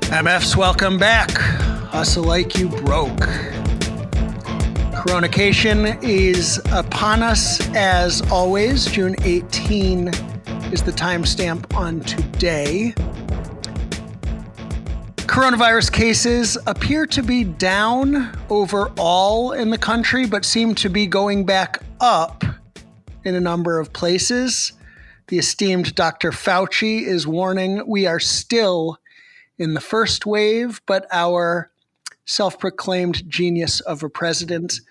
MFs, welcome back. Hustle like you broke. Coronacation is upon us as always. June 18 is the timestamp on today. Coronavirus cases appear to be down overall in the country, but seem to be going back up in a number of places. The esteemed Dr. Fauci is warning we are still in the first wave, but our self-proclaimed genius of a president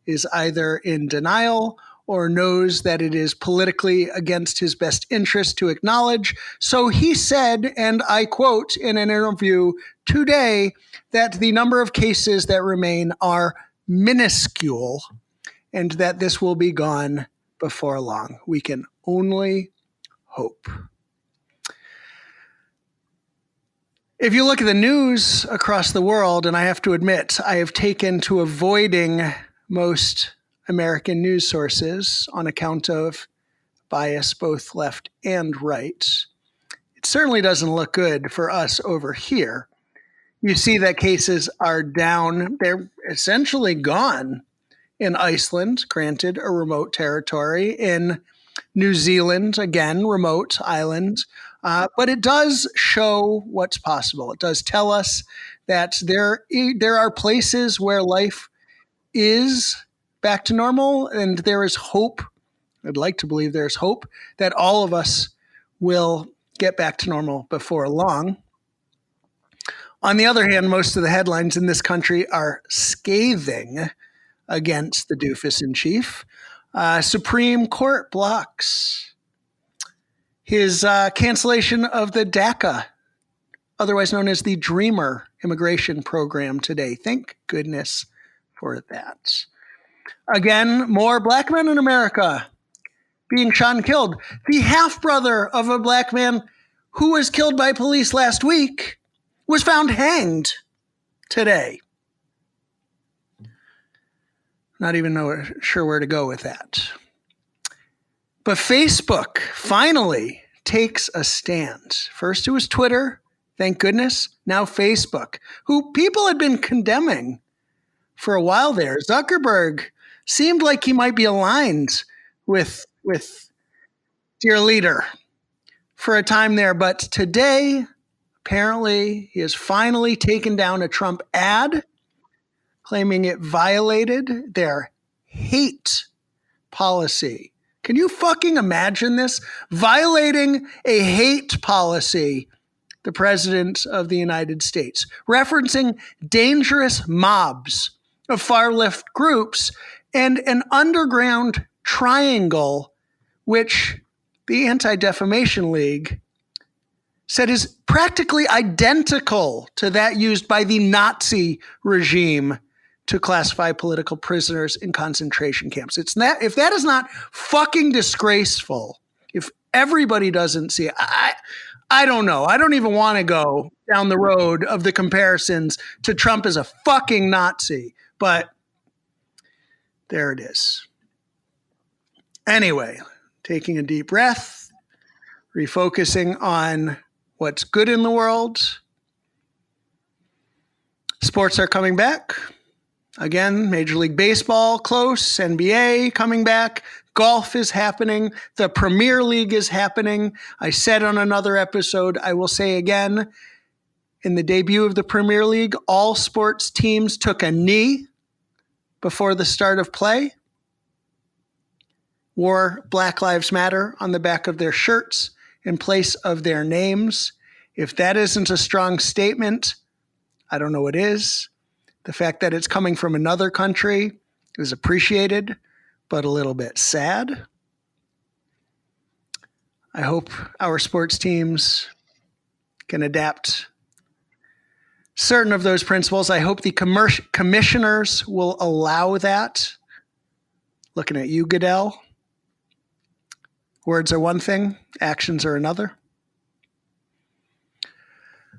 is either in denial or knows that it is politically against his best interest to acknowledge. So he said, and I quote in an interview today, that the number of cases that remain are minuscule and that this will be gone before long. We can only hope. If you look at the news across the world, and I have to admit, I have taken to avoiding most American news sources on account of bias, both left and right. It certainly doesn't look good for us over here. You see that cases are down. They're essentially gone in Iceland, granted a remote territory, in New Zealand, again, remote island. But it does show what's possible. It does tell us that there are places where life is back to normal, and there is hope. I'd like to believe there's hope that all of us will get back to normal before long. On the other hand, most of the headlines in this country are scathing against the doofus in chief. Supreme Court blocks his cancellation of the DACA, otherwise known as the Dreamer immigration program today. Thank goodness for that. Again, more black men in America being shot and killed. The half-brother of a black man who was killed by police last week was found hanged today. Not even sure where to go with that. But Facebook finally takes a stand. First it was Twitter, thank goodness. Now Facebook, who people had been condemning for a while there. Zuckerberg seemed like he might be aligned with dear leader for a time there. But today, apparently, he has finally taken down a Trump ad claiming it violated their hate policy. Can you fucking imagine this? Violating a hate policy, the president of the United States, referencing dangerous mobs of far-left groups and an underground triangle, which the Anti-Defamation League said is practically identical to that used by the Nazi regime to classify political prisoners in concentration camps. If that is not fucking disgraceful, if everybody doesn't see it, I don't know. I don't even want to go down the road of the comparisons to Trump as a fucking Nazi, but there it is. Anyway, taking a deep breath, refocusing on what's good in the world. Sports are coming back. Again, Major League Baseball close, NBA coming back, golf is happening, the Premier League is happening. I said on another episode, I will say again, in the debut of the Premier League, all sports teams took a knee before the start of play, wore Black Lives Matter on the back of their shirts in place of their names. If that isn't a strong statement, I don't know what is. The fact that it's coming from another country is appreciated, but a little bit sad. I hope our sports teams can adapt certain of those principles. I hope the commissioners will allow that. Looking at you, Goodell. Words are one thing, actions are another.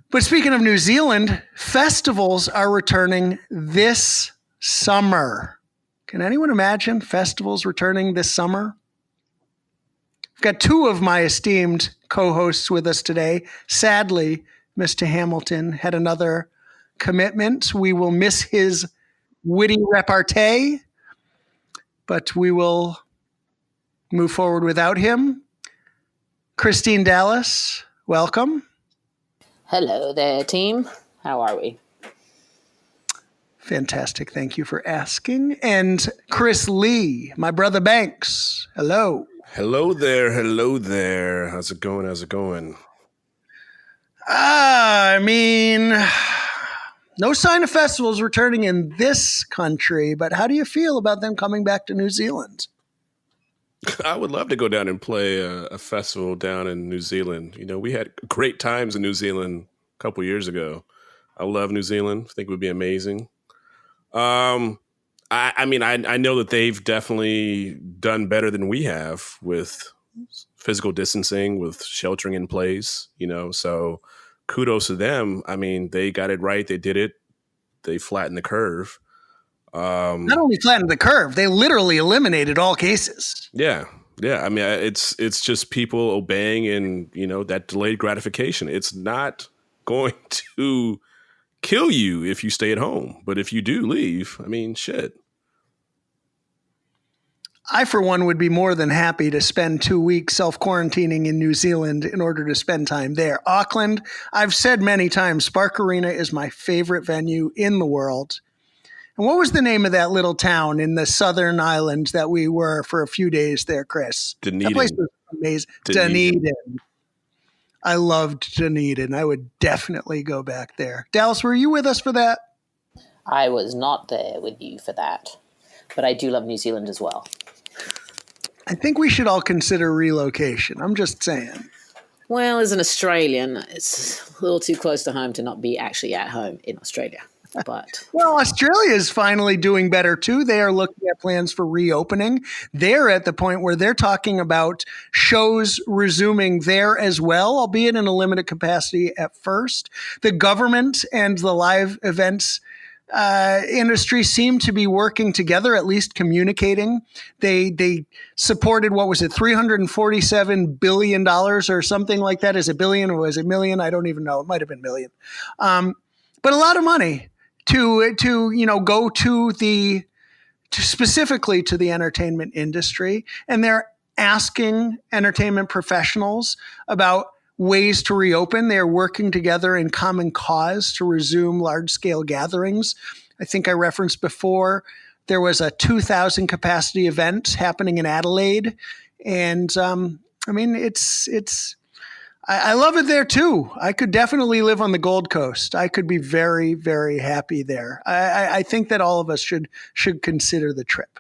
But speaking of New Zealand, festivals are returning this summer. Can anyone imagine festivals returning this summer? I've got two of my esteemed co-hosts with us today. Sadly, Mr. Hamilton had another commitment. We will miss his witty repartee, but we will move forward without him. Christine Dallas, welcome. Hello there, team. How are we? Fantastic. Thank you for asking. And Chris Lee, my brother Banks. Hello. Hello there. Hello there. How's it going? How's it going? I mean, no sign of festivals returning in this country, but how do you feel about them coming back to New Zealand? I would love to go down and play a festival down in New Zealand. You know, we had great times in New Zealand a couple years ago. I love New Zealand. I think it would be amazing. I mean, I know that they've definitely done better than we have with physical distancing, with sheltering in place, you know, so kudos to them. I mean, they got it right. They did it. They flattened the curve. Not only flattened the curve, they literally eliminated all cases. Yeah. I mean, it's just people obeying and, you know, that delayed gratification. It's not going to kill you if you stay at home. But if you do leave, I mean, shit. I, for one, would be more than happy to spend 2 weeks self-quarantining in New Zealand in order to spend time there. Auckland, I've said many times, Spark Arena is my favorite venue in the world. And what was the name of that little town in the southern island that we were for a few days there, Chris? Dunedin. That place was amazing. Dunedin. I loved Dunedin. I would definitely go back there. Dallas, were you with us for that? I was not there with you for that, but I do love New Zealand as well. I think we should all consider relocation. I'm just saying. Well, as an Australian, it's a little too close to home to not be actually at home in Australia. But well, Australia is finally doing better too. They are looking at plans for reopening. They're at the point where they're talking about shows resuming there as well, albeit in a limited capacity at first. The government and the live events industry seem to be working together, at least communicating. They supported, what was it, $347 billion or something like that. Is it billion or was it million? I don't even know. It might have been million. But a lot of money to go to specifically to the entertainment industry. And they're asking entertainment professionals about ways to reopen. They're working together in common cause to resume large-scale gatherings. I think I referenced before, there was a 2,000 capacity event happening in Adelaide. And I mean, I love it there too. I could definitely live on the Gold Coast. I could be very, very happy there. I think that all of us should consider the trip.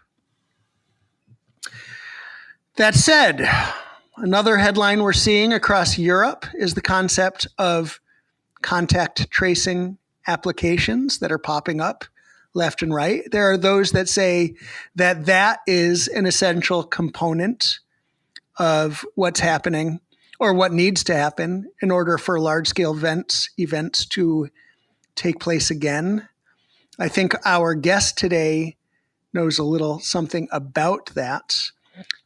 That said, another headline we're seeing across Europe is the concept of contact tracing applications that are popping up left and right. There are those that say that that is an essential component of what's happening or what needs to happen in order for large-scale events to take place again. I think our guest today knows a little something about that.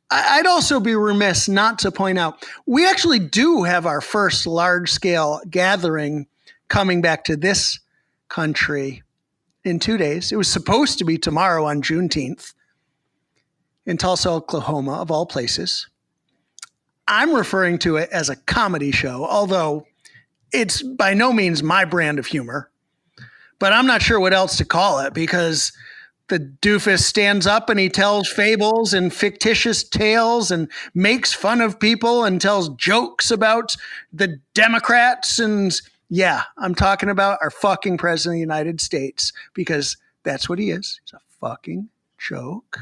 I'd also be remiss not to point out, we actually do have our first large-scale gathering coming back to this country in 2 days. It was supposed to be tomorrow on Juneteenth in Tulsa, Oklahoma, of all places. I'm referring to it as a comedy show, although it's by no means my brand of humor. But I'm not sure what else to call it because the doofus stands up and he tells fables and fictitious tales and makes fun of people and tells jokes about the Democrats. And yeah, I'm talking about our fucking president of the United States because that's what he is. He's a fucking joke.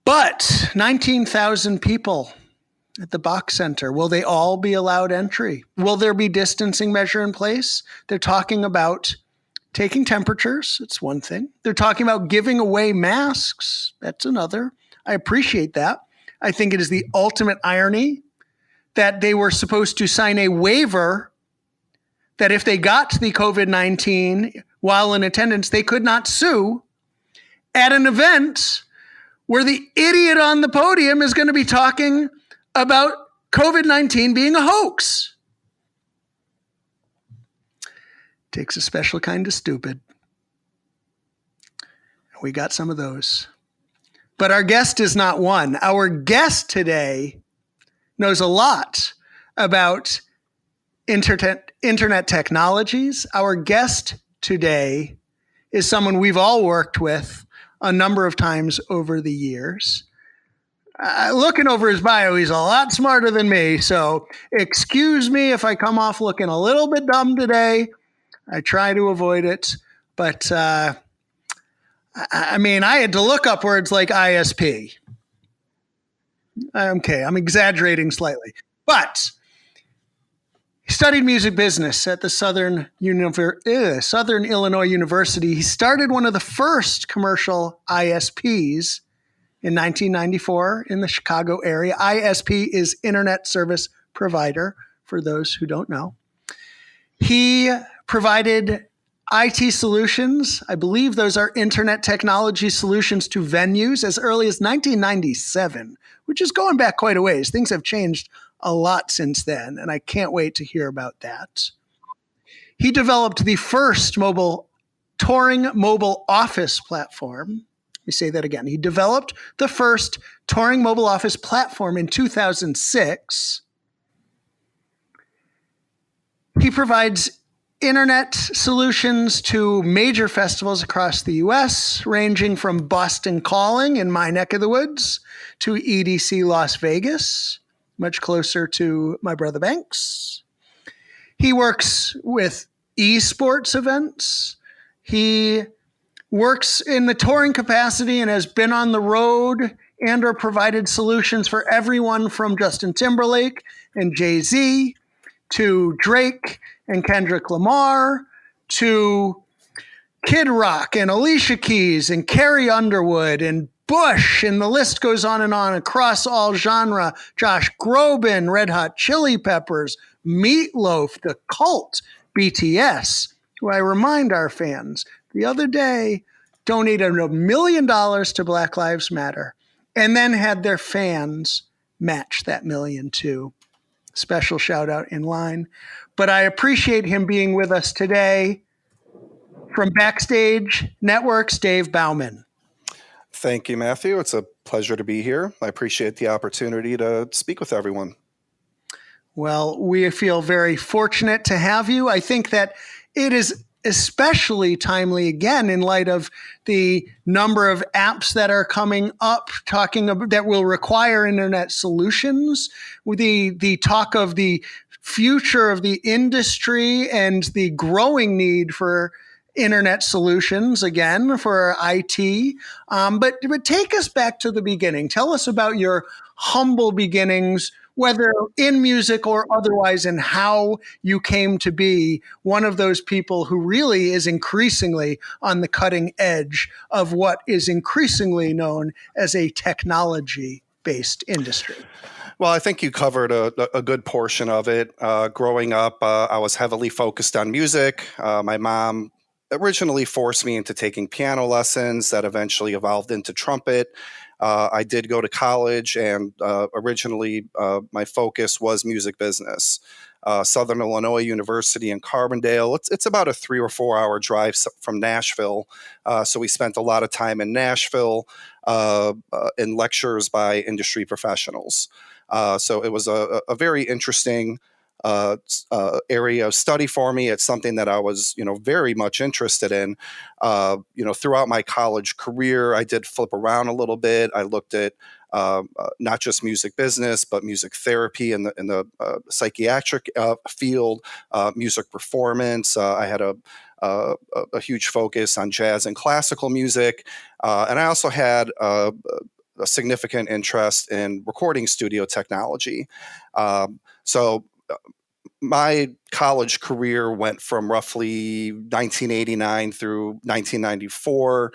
But 19,000 people at the Bach Center, will they all be allowed entry? Will there be distancing measure in place? They're talking about taking temperatures. It's one thing. They're talking about giving away masks. That's another. I appreciate that. I think it is the ultimate irony that they were supposed to sign a waiver that if they got the COVID-19 while in attendance, they could not sue at an event where the idiot on the podium is going to be talking about COVID-19 being a hoax. Takes a special kind of stupid. We got some of those. But our guest is not one. Our guest today knows a lot about internet technologies. Our guest today is someone we've all worked with a number of times over the years. Looking over his bio, he's a lot smarter than me. So excuse me if I come off looking a little bit dumb today. I try to avoid it. But I had to look up words like ISP. Okay, I'm exaggerating slightly. But he studied music business at the Southern Illinois University. He started one of the first commercial ISPs in 1994 in the Chicago area. ISP is Internet Service Provider, for those who don't know. He provided IT solutions. I believe those are internet technology solutions to venues as early as 1997, which is going back quite a ways. Things have changed a lot since then, and I can't wait to hear about that. He developed the first touring mobile office platform. Let me say that again. He developed the first touring mobile office platform in 2006. He provides internet solutions to major festivals across the U.S., ranging from Boston Calling in my neck of the woods to EDC Las Vegas, much closer to my brother Banks. He works with esports events. He works in the touring capacity and has been on the road and or provided solutions for everyone from Justin Timberlake and Jay-Z to Drake and Kendrick Lamar to Kid Rock and Alicia Keys and Carrie Underwood and Bush, and the list goes on and on across all genre. Josh Groban, Red Hot Chili Peppers, Meatloaf, The Cult, BTS, who I remind our fans the other day donated $1 million to Black Lives Matter and then had their fans match that million too. Special shout out in line. But I appreciate him being with us today. From Backstage Networks, Dave Bauman. Thank you, Matthew. It's a pleasure to be here. I appreciate the opportunity to speak with everyone. Well, we feel very fortunate to have you. I think that it is especially timely, again, in light of the number of apps that are coming up talking about that will require internet solutions, with the talk of the future of the industry and the growing need for internet solutions, again, for IT. But take us back to the beginning. Tell us about your humble beginnings, whether in music or otherwise, and how you came to be one of those people who really is increasingly on the cutting edge of what is increasingly known as a technology-based industry. Well, I think you covered a good portion of it. Growing up, I was heavily focused on music. My mom originally forced me into taking piano lessons that eventually evolved into trumpet. I did go to college, and originally my focus was music business. Southern Illinois University in Carbondale. It's about a 3 or 4 hour drive from Nashville. So we spent a lot of time in Nashville in lectures by industry professionals. So it was a very interesting area of study for me. It's something that I was, very much interested in. Throughout my college career, I did flip around a little bit. I looked at not just music business, but music therapy in the psychiatric field, music performance. I had a huge focus on jazz and classical music, and I also had a significant interest in recording studio technology. So my college career went from roughly 1989 through 1994.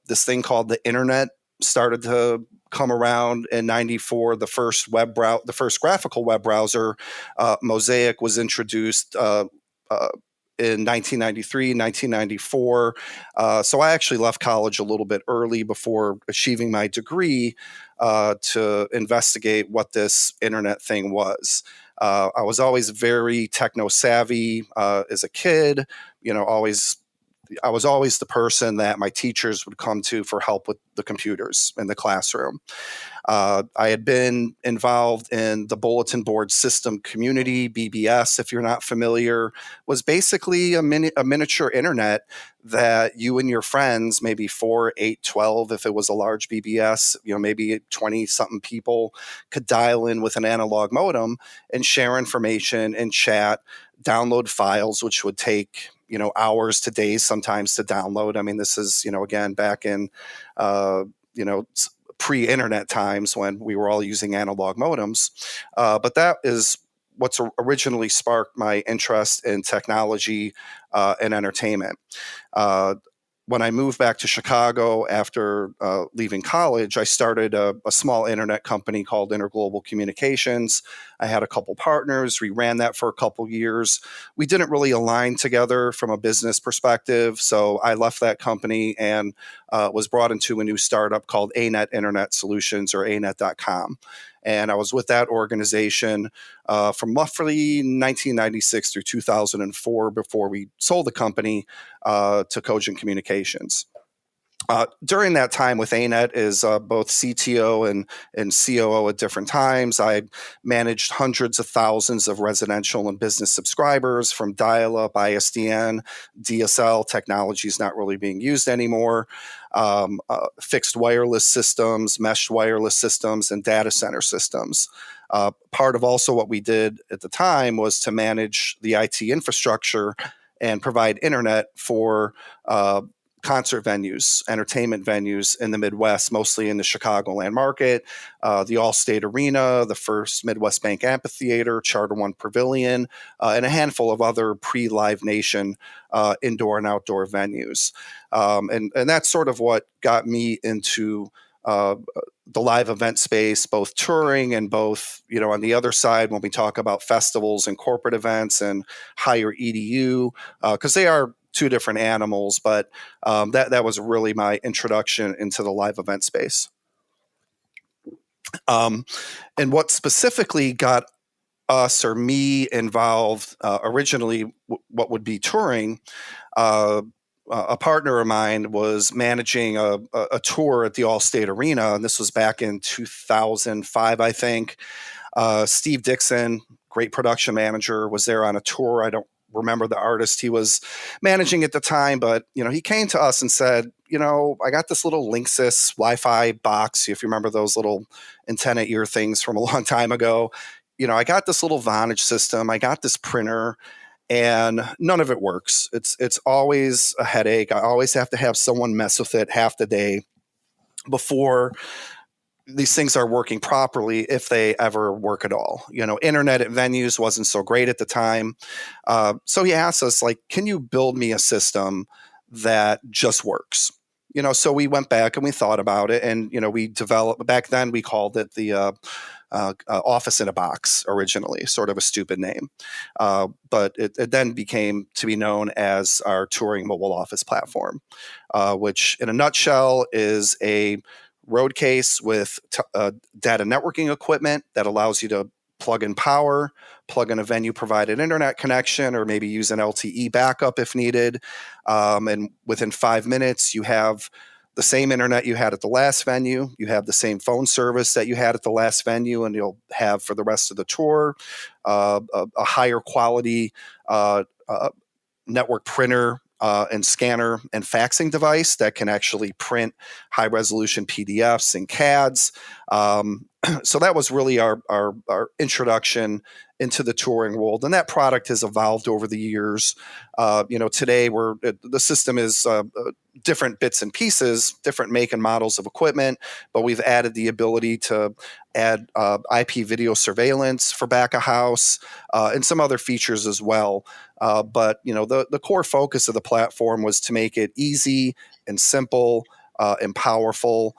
This thing called the internet started to come around in 94. The first graphical web browser, Mosaic, was introduced in 1993, 1994. So I actually left college a little bit early before achieving my degree to investigate what this internet thing was. I was always very techno savvy as a kid. I was always the person that my teachers would come to for help with the computers in the classroom. I had been involved in the bulletin board system community. BBS, if you're not familiar, was basically a miniature internet that you and your friends, maybe 4, 8, 12, if it was a large BBS, maybe 20 something people, could dial in with an analog modem and share information and chat, download files, which would take hours to days sometimes to download. I mean, this is, again, back in, pre-internet times when we were all using analog modems. But that is what's originally sparked my interest in technology and entertainment. When I moved back to Chicago after leaving college, I started a small internet company called Interglobal Communications. I had a couple partners. We ran that for a couple years. We didn't really align together from a business perspective, so I left that company and was brought into a new startup called ANET Internet Solutions, or anet.com. And I was with that organization from roughly 1996 through 2004 before we sold the company to Cogent Communications. During that time with ANET as both CTO and COO at different times, I managed hundreds of thousands of residential and business subscribers from dial-up, ISDN, DSL. Technology is not really being used anymore. Fixed wireless systems, meshed wireless systems, and data center systems. Part of also what we did at the time was to manage the IT infrastructure and provide internet for concert venues, entertainment venues in the Midwest, mostly in the Chicagoland market, the Allstate Arena, the first Midwest Bank Amphitheatre, Charter One Pavilion, and a handful of other pre-Live Nation indoor and outdoor venues. And that's sort of what got me into the live event space, both touring and both, on the other side, when we talk about festivals and corporate events and higher EDU, because they are two different animals, but that was really my introduction into the live event space. And what specifically got us or me involved originally, what would be touring, a partner of mine was managing a tour at the Allstate Arena, and this was back in 2005, I think. Steve Dixon, great production manager, was there on a tour. I don't remember the artist he was managing at the time, but he came to us and said, I got this little Linksys Wi-Fi box. If you remember those little antenna ear things from a long time ago, I got this little Vonage system. I got this printer, and none of it works. It's always a headache. I always have to have someone mess with it half the day before these things are working properly, if they ever work at all. Internet at venues wasn't so great at the time. So he asked us, can you build me a system that just works? So we went back and we thought about it, and, we developed, back then we called it the Office in a Box originally, sort of a stupid name. But it then became to be known as our touring mobile office platform, which in a nutshell is a road case with data networking equipment that allows you to plug in power, plug in a venue provided internet connection, or maybe use an LTE backup if needed. And within 5 minutes, you have the same internet you had at the last venue. You have the same phone service that you had at the last venue, and you'll have for the rest of the tour a higher quality network printer and scanner and faxing device that can actually print high resolution PDFs and CADs. So that was really our introduction into the touring world, and that product has evolved over the years. Today the system is different bits and pieces, different make and models of equipment, but we've added the ability to add IP video surveillance for back of house and some other features as well. But the core focus of the platform was to make it easy and simple and powerful.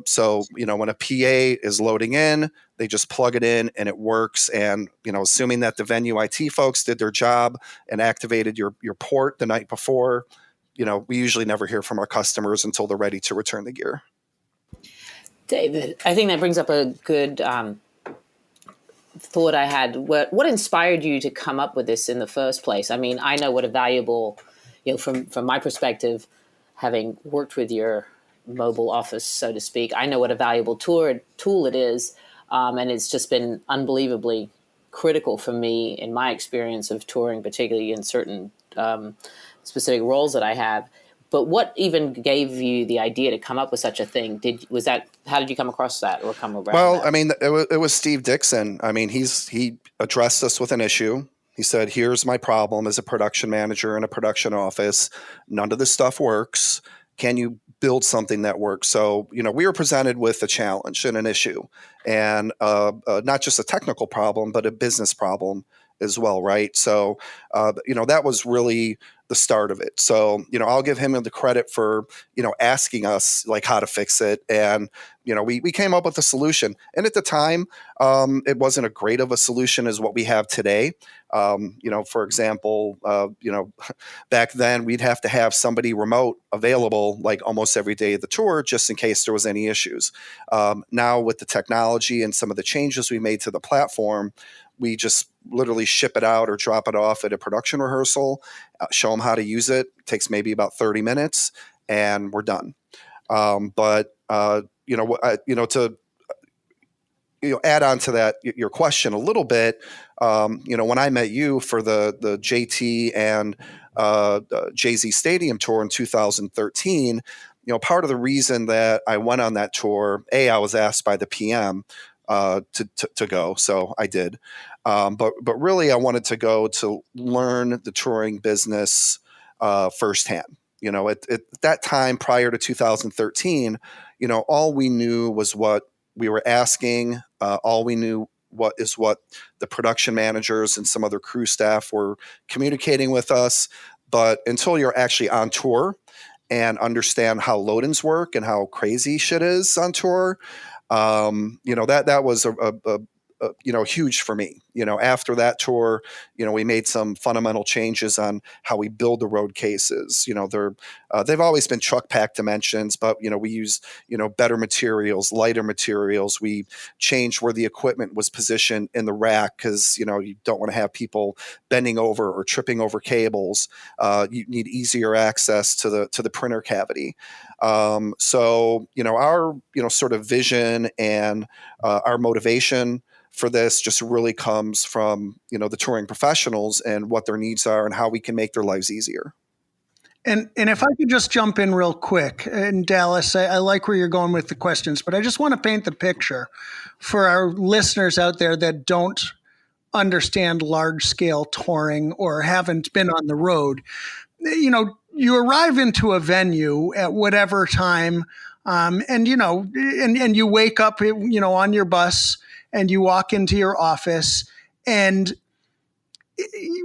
So when a PA is loading in, they just plug it in and it works. And, assuming that the venue IT folks did their job and activated your port the night before, we usually never hear from our customers until they're ready to return the gear. David, I think that brings up a good thought I had, what inspired you to come up with this in the first place? I mean, I know what a valuable, from my perspective, having worked with your mobile office, so to speak, I know what a valuable tool it is. And it's just been unbelievably critical for me in my experience of touring, particularly in certain specific roles that I have. But what even gave you the idea to come up with such a thing? How did you come across that or come around Well, that? I mean, it was Steve Dixon. I mean, he addressed us with an issue. He said, "Here's my problem as a production manager in a production office. None of this stuff works. Can you build something that works?" So, we were presented with a challenge and an issue, and not just a technical problem, but a business problem as well, right? So, that was really the start of it. So, I'll give him the credit for, asking us like how to fix it. And, we came up with a solution. And at the time, it wasn't a great of a solution as what we have today. For example, back then we'd have to have somebody remote available like almost every day of the tour, just in case there was any issues. Now with the technology and some of the changes we made to the platform, we just literally ship it out or drop it off at a production rehearsal, show them how to use it. It takes maybe about 30 minutes and we're done. To add on to that, your question a little bit, when I met you for the JT and Jay-Z Stadium tour in 2013, part of the reason that I went on that tour, I was asked by the PM to go, so I did. But really, I wanted to go to learn the touring business firsthand. At that time, prior to 2013, all we knew was what we were asking. All we knew what the production managers and some other crew staff were communicating with us. But until you're actually on tour and understand how load-ins work and how crazy shit is on tour, that was a huge for me. After that tour, we made some fundamental changes on how we build the road cases. They've always been truck pack dimensions, but we use better materials, lighter materials. We changed where the equipment was positioned in the rack because you don't want to have people bending over or tripping over cables. You need easier access to the printer cavity. So our sort of vision and our motivation for this just really comes from the touring professionals and what their needs are and how we can make their lives easier. And if I could just jump in real quick, and Dallas, I like where you're going with the questions, but I just want to paint the picture for our listeners out there that don't understand large scale touring or haven't been on the road. You arrive into a venue at whatever time, and you wake up, on your bus and you walk into your office, and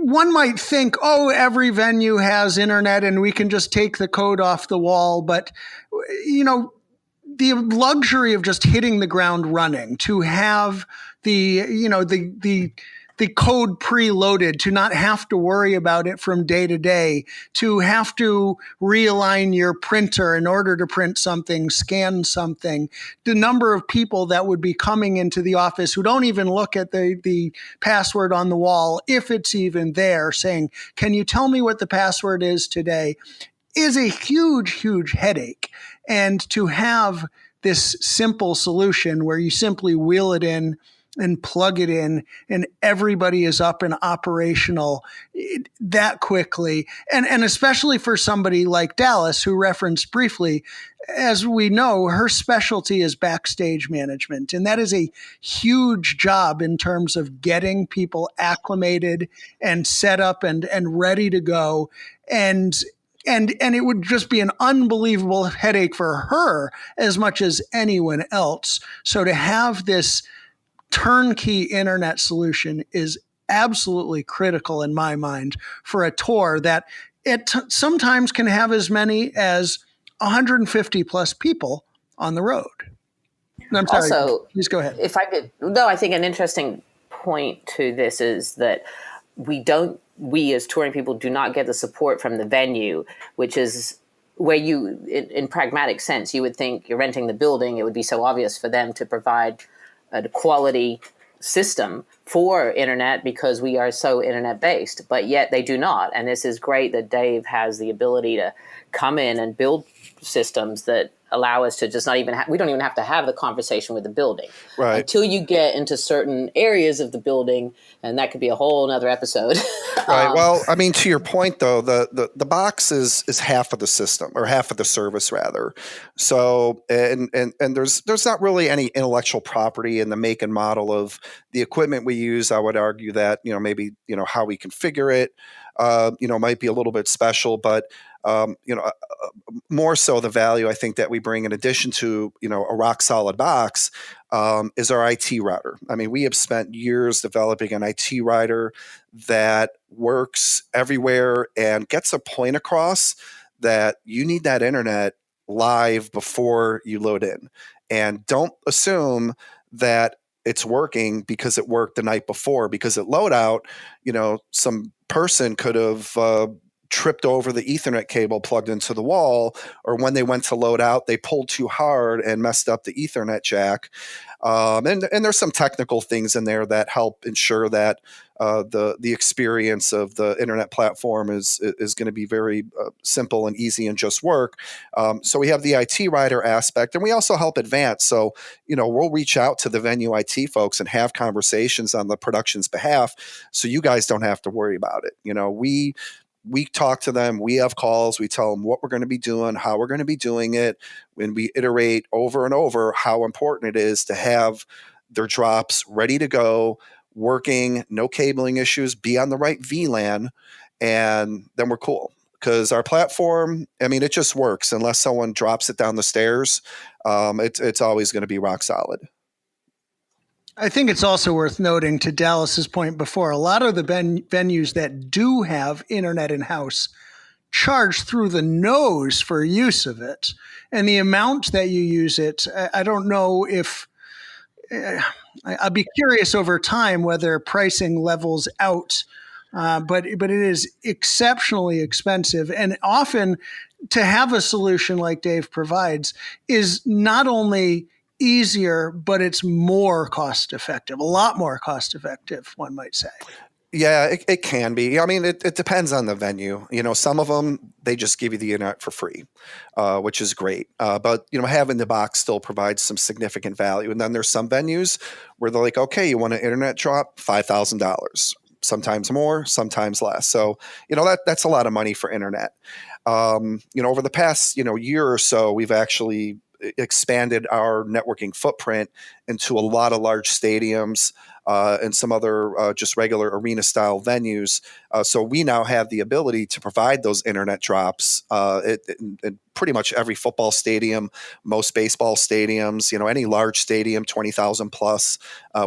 one might think, oh, every venue has internet and we can just take the code off the wall. But, the luxury of just hitting the ground running, to have the code preloaded, to not have to worry about it from day to day, to have to realign your printer in order to print something, scan something. The number of people that would be coming into the office who don't even look at the password on the wall, if it's even there, saying, "Can you tell me what the password is today?" is a huge, huge headache. And to have this simple solution where you simply wheel it in and plug it in and everybody is up and operational that quickly. And especially for somebody like Dallas, who referenced briefly, as we know, her specialty is backstage management. And that is a huge job in terms of getting people acclimated and set up and ready to go. And it would just be an unbelievable headache for her as much as anyone else. So to have this turnkey internet solution is absolutely critical in my mind for a tour that sometimes can have as many as 150 plus people on the road. I'm sorry. Also, please go ahead. If I could, no, I think an interesting point to this is that we as touring people do not get the support from the venue, which is where in pragmatic sense, you would think you're renting the building. It would be so obvious for them to provide the quality system for internet because we are so internet based, but yet they do not. And this is great that Dave has the ability to come in and build systems that allow us to just not even we don't even have to have the conversation with the building until you get into certain areas of the building, and that could be a whole nother episode. Right. Well, I mean, to your point, though, the box is half of the system, or half of the service, rather. So, and there's not really any intellectual property in the make and model of the equipment we use. I would argue that maybe how we configure it, might be a little bit special, but more so the value I think that we bring in addition to a rock solid box is our IT router. I mean, we have spent years developing an IT router that works everywhere and gets a point across that you need that internet live before you load in. And don't assume that it's working because it worked the night before, because at loadout, some person could have tripped over the Ethernet cable plugged into the wall, or when they went to load out, they pulled too hard and messed up the Ethernet jack. And there's some technical things in there that help ensure that the experience of the internet platform is going to be very simple and easy and just work. So we have the IT writer aspect, and we also help advance. So we'll reach out to the venue IT folks and have conversations on the production's behalf, so you guys don't have to worry about it. We talk to them, we have calls, we tell them what we're going to be doing, how we're going to be doing it, when we iterate over and over how important it is to have their drops ready to go, working, no cabling issues, be on the right VLAN, and then we're cool. Because our platform, I mean, it just works unless someone drops it down the stairs. It's always going to be rock solid. I think it's also worth noting, to Dallas's point before, a lot of the venues that do have internet in-house charge through the nose for use of it. And the amount that you use it, I don't know if, I'd be curious over time whether pricing levels out, but it is exceptionally expensive. And often to have a solution like Dave provides is not only easier, but it's more cost effective, a lot more cost effective, one might say. Yeah, it can be. I mean, it depends on the venue. Some of them, they just give you the internet for free, which is great. But, having the box still provides some significant value. And then there's some venues where they're like, okay, you want an internet drop? $5,000, sometimes more, sometimes less. So, that's a lot of money for internet. Over the past, year or so, we've actually expanded our networking footprint into a lot of large stadiums and some other just regular arena style venues. So we now have the ability to provide those internet drops in pretty much every football stadium, most baseball stadiums, any large stadium, 20,000 plus.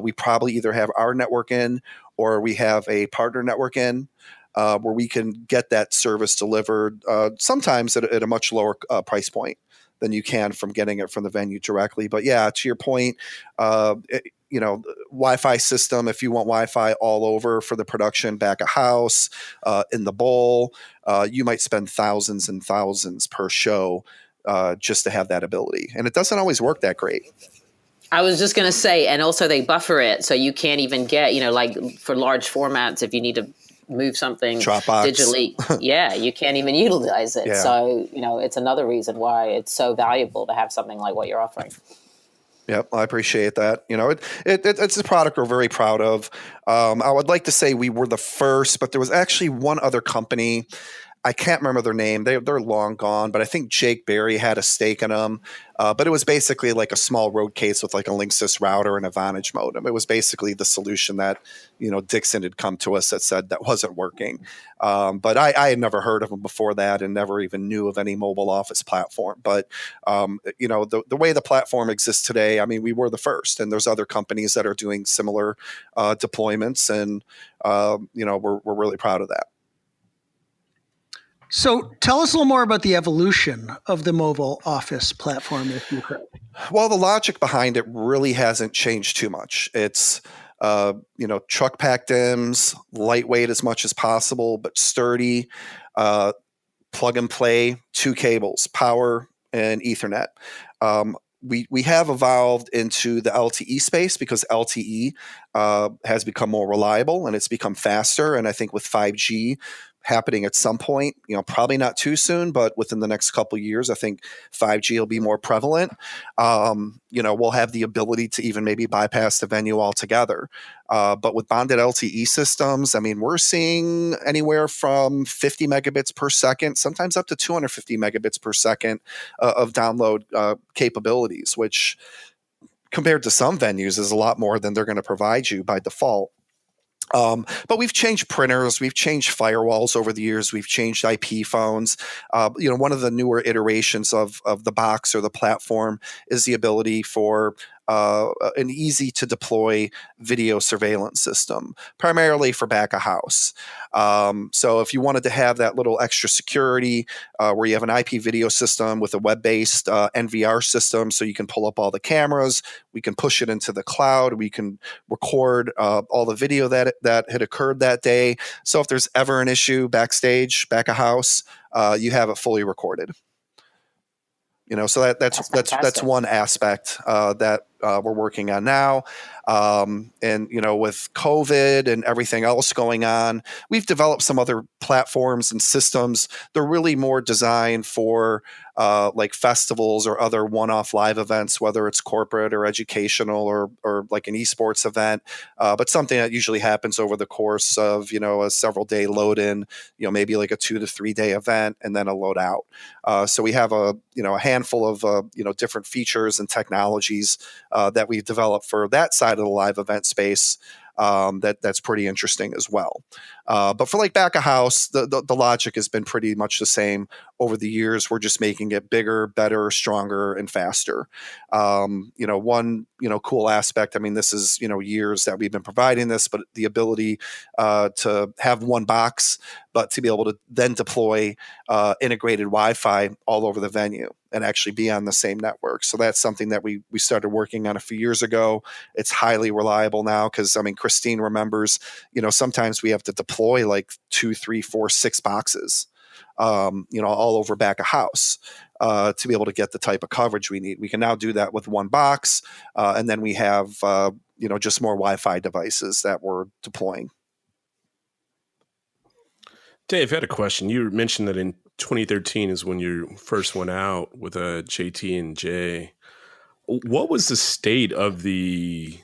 We probably either have our network in or we have a partner network in. Where we can get that service delivered sometimes at a much lower price point than you can from getting it from the venue directly. But yeah, to your point, Wi-Fi system, if you want Wi-Fi all over for the production, back of house, in the bowl, you might spend thousands and thousands per show just to have that ability. And it doesn't always work that great. I was just going to say, and also they buffer it, so you can't even get, like for large formats, if you need to move something Dropbox digitally, you can't even utilize it. Yeah. So, it's another reason why it's so valuable to have something like what you're offering. Yep, I appreciate that. It's a product we're very proud of. I would like to say we were the first, but there was actually one other company. I can't remember their name. They're long gone, but I think Jake Berry had a stake in them. But it was basically like a small road case with like a Linksys router and a Vonage modem. It was basically the solution that, Dixon had come to us that said that wasn't working. But I had never heard of them before that and never even knew of any mobile office platform. But, the way the platform exists today, I mean, we were the first, and there's other companies that are doing similar deployments. And, we're really proud of that. So tell us a little more about the evolution of the mobile office platform, if you could. Well, the logic behind it really hasn't changed too much. It's, truck pack DIMMs, lightweight as much as possible, but sturdy, plug and play, 2 cables, power and Ethernet. we have evolved into the LTE space because LTE has become more reliable and it's become faster. And I think with 5G happening at some point, probably not too soon, but within the next couple of years, I think 5G will be more prevalent. We'll have the ability to even maybe bypass the venue altogether. But with bonded LTE systems, I mean, we're seeing anywhere from 50 megabits per second, sometimes up to 250 megabits per second of download capabilities, which compared to some venues is a lot more than they're going to provide you by default. But we've changed printers, we've changed firewalls over the years, we've changed IP phones. One of the newer iterations of the box or the platform is the ability for an easy to deploy video surveillance system, primarily for back of house. So if you wanted to have that little extra security where you have an IP video system with a web-based NVR system, so you can pull up all the cameras, we can push it into the cloud, we can record all the video that had occurred that day. So if there's ever an issue backstage, back of house, you have it fully recorded. So that's one aspect that we're working on now. And with COVID and everything else going on, we've developed some other platforms and systems. They're really more designed for like festivals or other one-off live events, whether it's corporate or educational or like an esports event, but something that usually happens over the course of a several-day load-in, maybe like a 2 to 3 day event and then a load out. So we have a handful of different features and technologies that we've developed for that side of the live event space. That's pretty interesting as well. But for like back of house, the logic has been pretty much the same over the years. We're just making it bigger, better, stronger, and faster. One cool aspect. I mean, this is years that we've been providing this, but the ability to have one box, but to be able to then deploy integrated Wi-Fi all over the venue and actually be on the same network. So that's something that we started working on a few years ago. It's highly reliable now because, I mean, Christine remembers, sometimes we have to deploy like 2, 3, 4, 6 boxes, all over back of house to be able to get the type of coverage we need. We can now do that with one box. And then we have, just more Wi-Fi devices that we're deploying. Dave, I had a question. You mentioned that in 2013 is when you first went out with a JT&J. What was the state of the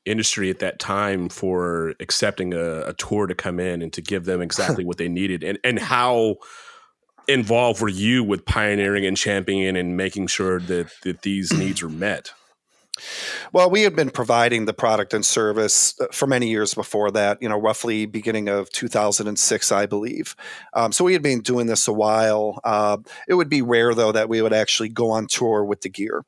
industry at that time for accepting a tour to come in and to give them exactly what they needed? And how involved were you with pioneering and championing and making sure that these needs were met? Well, we had been providing the product and service for many years before that, roughly beginning of 2006, I believe. So we had been doing this a while. It would be rare, though, that we would actually go on tour with the gear.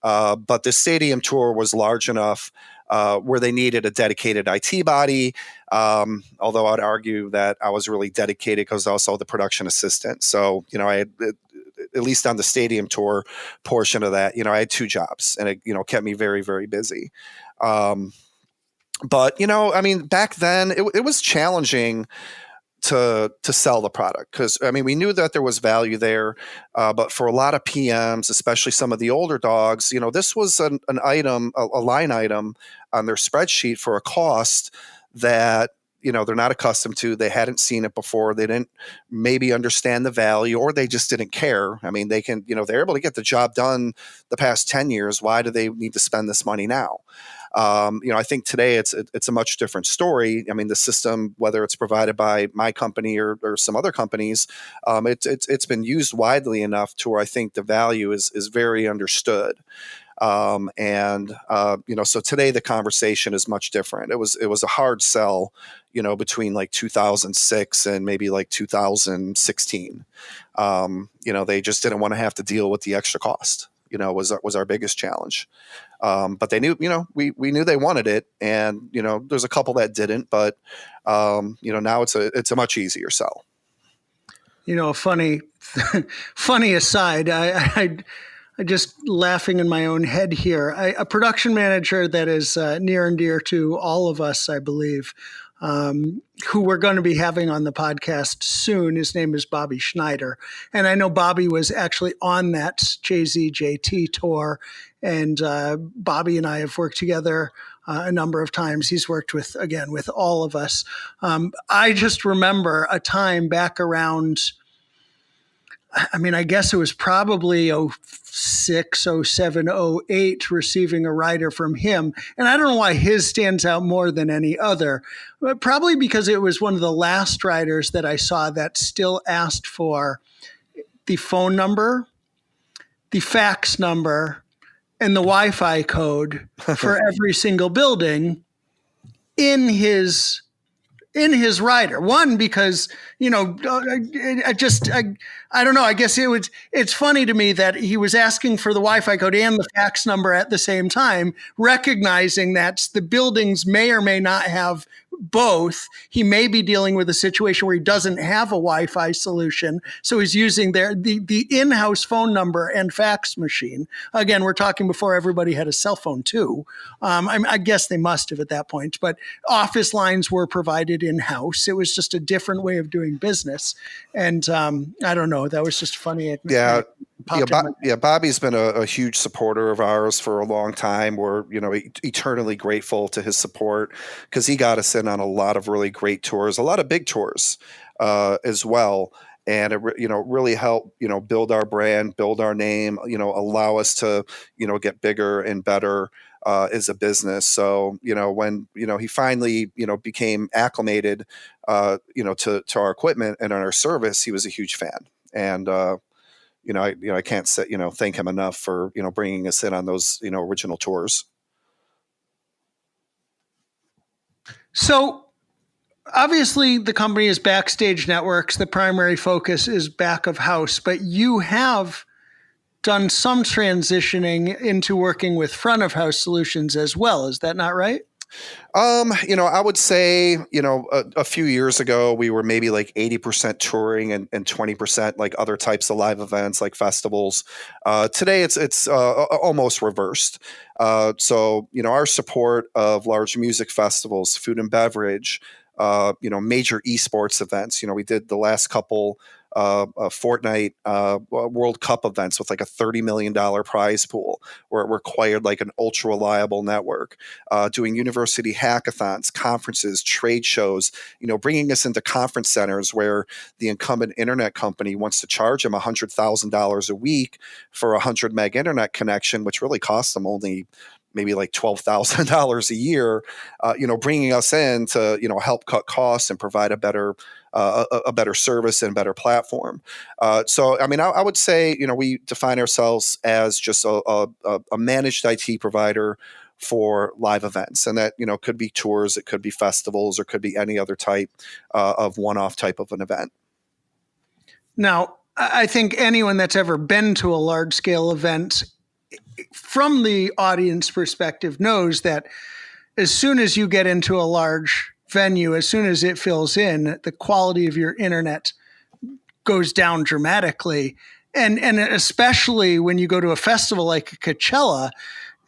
But the stadium tour was large enough where they needed a dedicated IT body, although I'd argue that I was really dedicated because I was also the production assistant. So, I had at least on the stadium tour portion of that, I had 2 jobs and it, kept me very, very busy. But, I mean, back then it was challenging to sell the product because, I mean, we knew that there was value there. But for a lot of PMs, especially some of the older dogs, this was an item, a line item on their spreadsheet for a cost that, they're not accustomed to. They hadn't seen it before. They didn't maybe understand the value, or they just didn't care. I mean, they can, they're able to get the job done the past 10 years. Why do they need to spend this money now? I think today it's a much different story. I mean, the system, whether it's provided by my company or some other companies, it's been used widely enough to where I think the value is very understood. So today the conversation is much different. It was a hard sell, between like 2006 and maybe like 2016. They just didn't want to have to deal with the extra cost, was our biggest challenge. But they knew, we knew they wanted it, and, there's a couple that didn't, but, now it's a much easier sell. Funny aside, I just laughing in my own head here. A production manager that is near and dear to all of us, I believe, who we're going to be having on the podcast soon. His name is Bobby Schneider. And I know Bobby was actually on that JZJT tour. And Bobby and I have worked together a number of times. He's worked with all of us. I just remember a time back around, I guess it was probably 06, 07, 08, receiving a rider from him. And I don't know why his stands out more than any other, but probably because it was one of the last riders that I saw that still asked for the phone number, the fax number, and the Wi-Fi code for every single building in his rider. One, because, I don't know. I guess it's funny to me that he was asking for the Wi-Fi code and the fax number at the same time, recognizing that the buildings may or may not have both. He may be dealing with a situation where he doesn't have a Wi-Fi solution. So he's using the in-house phone number and fax machine. Again, we're talking before everybody had a cell phone too. I guess they must have at that point, but office lines were provided in-house. It was just a different way of doing business. And I don't know, that was just funny. Bobby's been a huge supporter of ours for a long time. We're, eternally grateful to his support, because he got us in on a lot of really great tours, a lot of big tours as well. And it really helped, build our brand, build our name, allow us to, get bigger and better as a business. So, when, he finally, became acclimated, to our equipment and our service, he was a huge fan. And, I can't say, thank him enough for, bringing us in on those, original tours. So obviously the company is Backstage Networks. The primary focus is back of house, but you have done some transitioning into working with front of house solutions as well. Is that not right? I would say, a few years ago, we were maybe like 80% touring and 20% like other types of live events like festivals. Today it's almost reversed. So, our support of large music festivals, food and beverage, major esports events. We did the last couple Fortnite World Cup events with like a $30 million prize pool, where it required like an ultra reliable network, doing university hackathons, conferences, trade shows, bringing us into conference centers where the incumbent internet company wants to charge them $100,000 a week for a 100 meg internet connection, which really costs them only maybe like $12,000 a year, bringing us in to, help cut costs and provide a better service and better platform. So, I would say, we define ourselves as just a managed IT provider for live events. And that, could be tours, it could be festivals, or could be any other type of one-off type of an event. Now, I think anyone that's ever been to a large scale event, from the audience perspective, knows that as soon as you get into a large venue, as soon as it fills in, the quality of your internet goes down dramatically. And especially when you go to a festival like Coachella,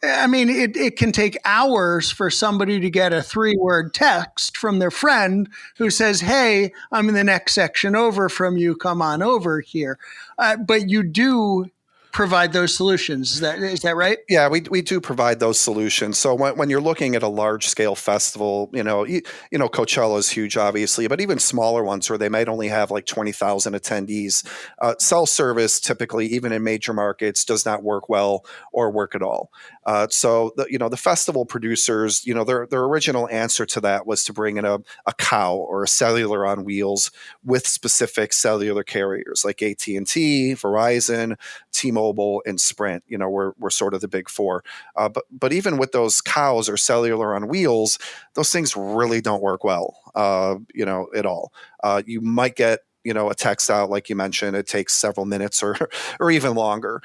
it can take hours for somebody to get a 3-word text from their friend who says, "Hey, I'm in the next section over from you. Come on over here." But you do provide those solutions. Is that right? Yeah, we do provide those solutions. So when you're looking at a large scale festival, Coachella is huge, obviously, but even smaller ones where they might only have like 20,000 attendees, cell service typically, even in major markets, does not work well or work at all. So the festival producers, their original answer to that was to bring in a cow or a cellular on wheels with specific cellular carriers like AT&T, Verizon, T-Mobile, and Sprint. We're sort of the big four. But even with those cows or cellular on wheels, those things really don't work well, at all. You might get a text out, like you mentioned, it takes several minutes or even longer.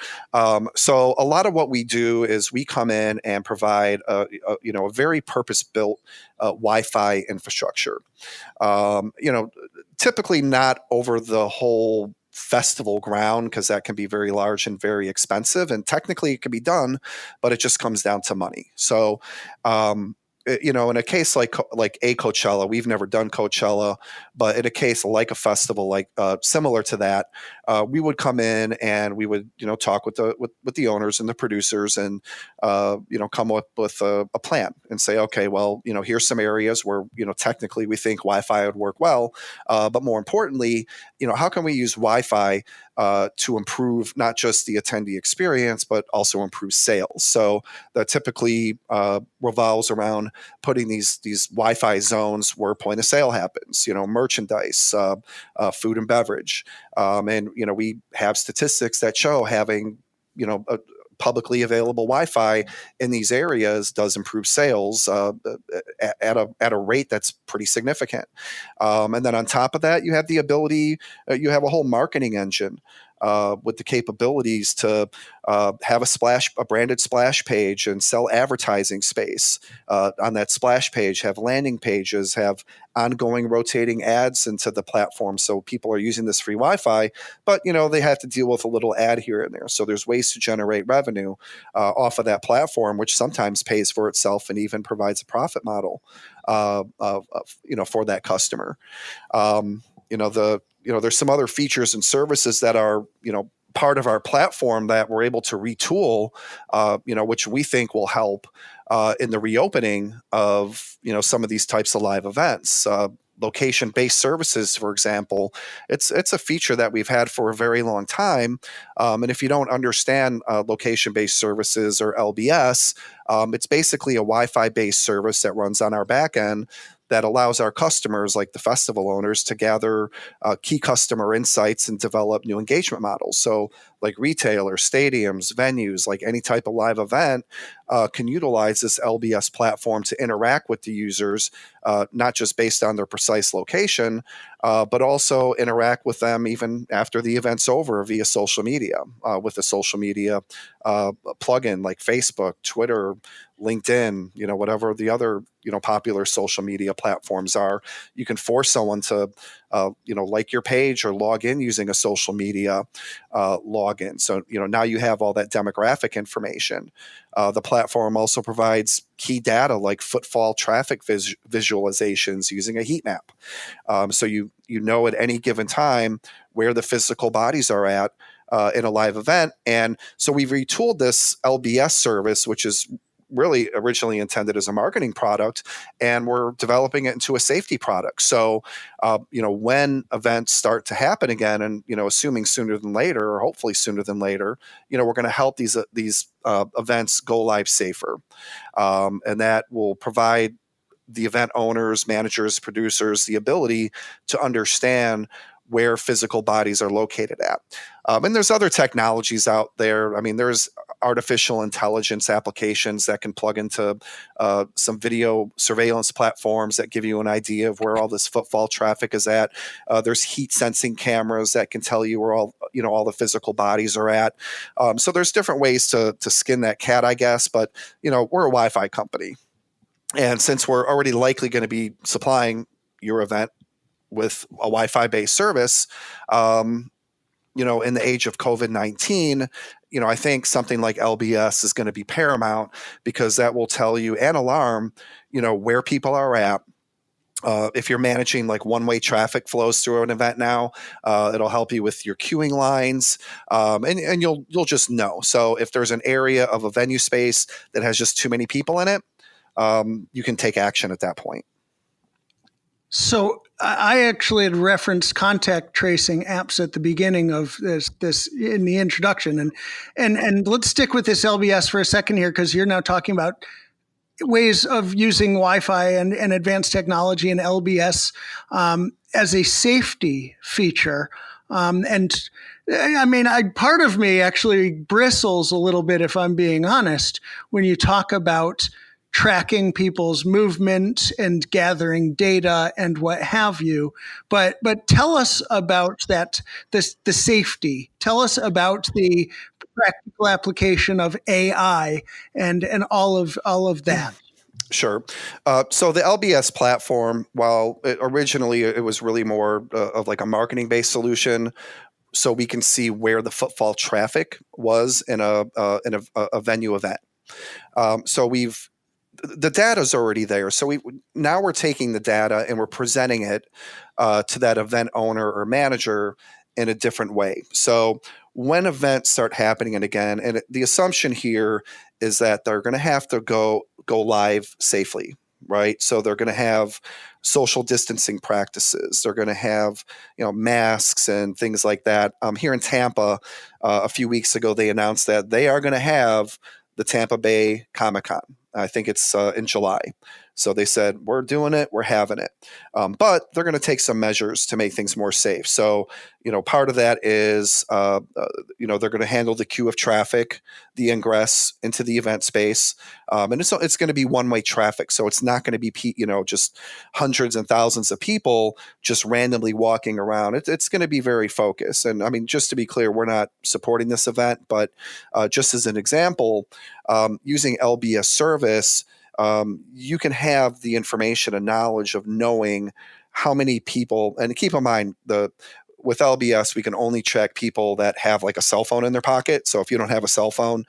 So a lot of what we do is we come in and provide a very purpose-built Wi-Fi infrastructure. Typically not over the whole festival ground, because that can be very large and very expensive, and technically it can be done, but it just comes down to money. So in a case like a Coachella, we've never done Coachella, but in a case like a festival, like similar to that, we would come in and we would talk with the owners and the producers, and come up with a plan and say, okay, well, here's some areas where technically we think Wi-Fi would work well, but more importantly, how can we use Wi-Fi to improve not just the attendee experience, but also improve sales? So that typically revolves around putting these Wi-Fi zones where point of sale happens, merchandise, food and beverage. And we have statistics that show having, a publicly available Wi-Fi in these areas does improve sales at a rate that's pretty significant. And then on top of that, you have the ability, you have a whole marketing engine with the capabilities to have a branded splash page and sell advertising space on that splash page, have landing pages, have ongoing rotating ads into the platform. So people are using this free Wi-Fi, but they have to deal with a little ad here and there. So there's ways to generate revenue off of that platform, which sometimes pays for itself and even provides a profit model for that customer. There's some other features and services that are, part of our platform that we're able to retool, which we think will help in the reopening of, some of these types of live events. Location-based services, for example, it's a feature that we've had for a very long time. And if you don't understand location-based services or LBS, it's basically a Wi-Fi-based service that runs on our back end that allows our customers, like the festival owners, to gather key customer insights and develop new engagement models. So like retailers, stadiums, venues, like any type of live event can utilize this LBS platform to interact with the users, not just based on their precise location, but also interact with them even after the event's over via social media, with a social media plugin like Facebook, Twitter, LinkedIn, whatever the other, popular social media platforms are. You can force someone to, like your page or log in using a social media login. So, now you have all that demographic information. The platform also provides key data like footfall traffic visualizations using a heat map. So you at any given time where the physical bodies are at in a live event. And so we've retooled this LBS service, which is really originally intended as a marketing product, and we're developing it into a safety product. So, when events start to happen again, and assuming sooner than later, or hopefully sooner than later, we're going to help these events go live safer, and that will provide the event owners, managers, producers the ability to understand where physical bodies are located at. And there's other technologies out there. I mean, there's artificial intelligence applications that can plug into some video surveillance platforms that give you an idea of where all this footfall traffic is at. There's heat sensing cameras that can tell you where all the physical bodies are at. So there's different ways to skin that cat, I guess. But, we're a Wi-Fi company. And since we're already likely going to be supplying your event with a Wi-Fi based service, in the age of COVID-19, I think something like LBS is going to be paramount, because that will tell you and alarm, where people are at. If you're managing like one-way traffic flows through an event now, it'll help you with your queuing lines, and you'll just know. So if there's an area of a venue space that has just too many people in it, you can take action at that point. So I actually had referenced contact tracing apps at the beginning of this in the introduction, and let's stick with this LBS for a second here, because you're now talking about ways of using Wi-Fi and advanced technology and LBS as a safety feature. And I mean, part of me actually bristles a little bit, if I'm being honest, when you talk about tracking people's movement and gathering data and what have you. But tell us about the safety. Tell us about the practical application of AI and all of that. Sure. So the LBS platform, while originally it was really more of like a marketing-based solution, so we can see where the footfall traffic was in a venue event. So the data's already there. So now we're taking the data and we're presenting it to that event owner or manager in a different way. So when events start happening, and again, and the assumption here is that they're going to have to go live safely, right? So they're going to have social distancing practices. They're going to have, masks and things like that. Here in Tampa, a few weeks ago, they announced that they are going to have the Tampa Bay Comic-Con. I think it's in July. So they said, we're doing it, we're having it. But they're going to take some measures to make things more safe. So, part of that is, they're going to handle the queue of traffic, the ingress into the event space. And it's going to be one-way traffic. So it's not going to be, just hundreds and thousands of people just randomly walking around. It's going to be very focused. And I mean, just to be clear, we're not supporting this event, but just as an example, using LBS service, you can have the information and knowledge of knowing how many people, and keep in mind with LBS, we can only check people that have like a cell phone in their pocket. So if you don't have a cell phone,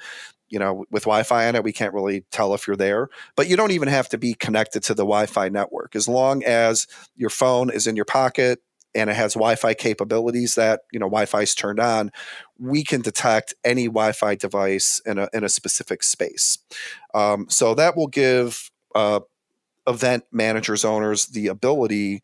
with Wi-Fi on it, we can't really tell if you're there, but you don't even have to be connected to the Wi-Fi network. As long as your phone is in your pocket and it has Wi-Fi capabilities that, Wi-Fi is turned on, we can detect any Wi-Fi device in a specific space. So that will give event managers, owners, the ability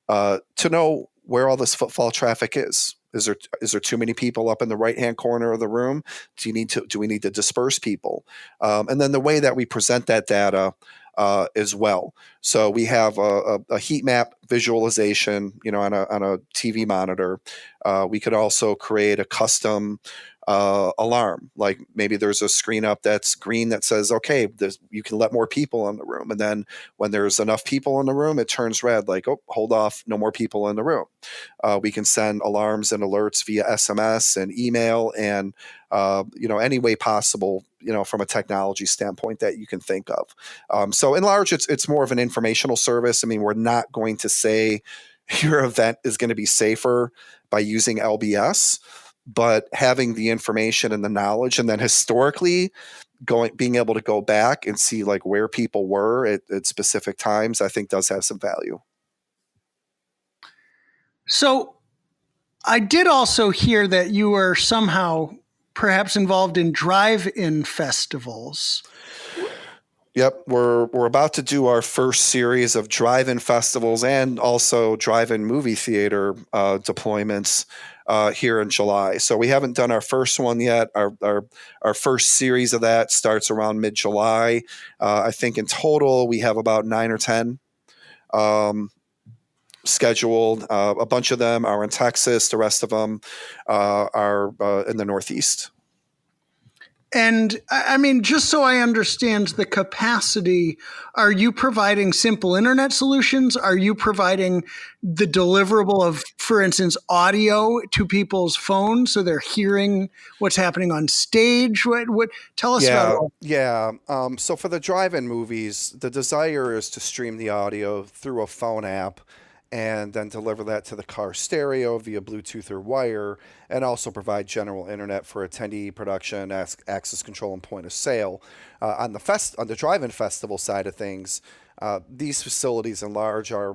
to know where all this footfall traffic is. Is there too many people up in the right-hand corner of the room? Do we need to disperse people? And then the way that we present that data as well. So we have a heat map visualization, on a TV monitor. We could also create a custom alarm. Like maybe there's a screen up that's green that says, okay, you can let more people in the room. And then when there's enough people in the room, it turns red, like, oh, hold off, no more people in the room. We can send alarms and alerts via SMS and email and, any way possible, from a technology standpoint that you can think of. So in large, it's more of an informational service. I mean, we're not going to say your event is going to be safer by using LBS, but having the information and the knowledge, and then historically being able to go back and see like where people were at specific times, I think does have some value. So I did also hear that you were somehow perhaps involved in drive-in festivals. Yep, we're about to do our first series of drive-in festivals and also drive-in movie theater deployments here in July. So we haven't done our first one yet. Our first series of that starts around mid-July. I think in total we have about 9 or 10 scheduled. A bunch of them are in Texas. The rest of them are in the Northeast. And I mean, just so I understand the capacity, are you providing simple internet solutions? Are you providing the deliverable of, for instance, audio to people's phones so they're hearing what's happening on stage? What tell us about all? Yeah. So for the drive-in movies, the desire is to stream the audio through a phone app and then deliver that to the car stereo via Bluetooth or wire, and also provide general internet for attendee production, access control, and point of sale. On the drive-in festival side of things, these facilities in large are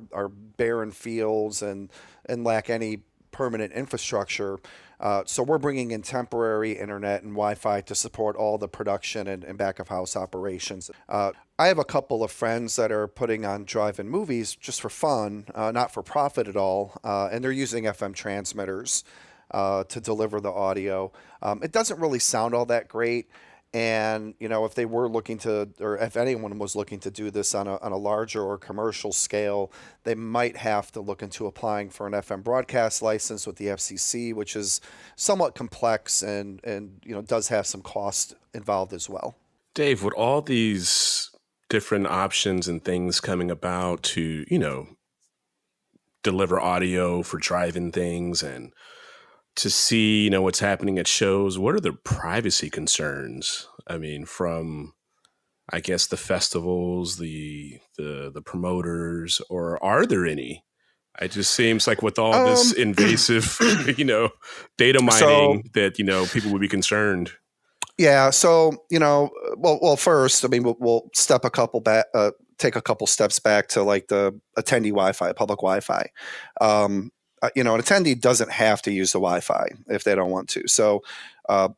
barren fields and lack any permanent infrastructure. So we're bringing in temporary internet and Wi-Fi to support all the production and back-of-house operations. I have a couple of friends that are putting on drive-in movies just for fun, not for profit at all, and they're using FM transmitters to deliver the audio. It doesn't really sound all that great. And, if they were looking to, or if anyone was looking to do this on a larger or commercial scale, they might have to look into applying for an FM broadcast license with the FCC, which is somewhat complex and does have some cost involved as well. Dave, with all these different options and things coming about to, deliver audio for drive-in things and to see, what's happening at shows, what are the privacy concerns? I mean, from, I guess, the festivals, the promoters, or are there any? It just seems like with all this invasive, data mining that, people would be concerned. Yeah. So, well, first, I mean, we'll step a couple back, take a couple steps back to like the attendee Wi-Fi, public Wi-Fi. An attendee doesn't have to use the Wi-Fi if they don't want to. So,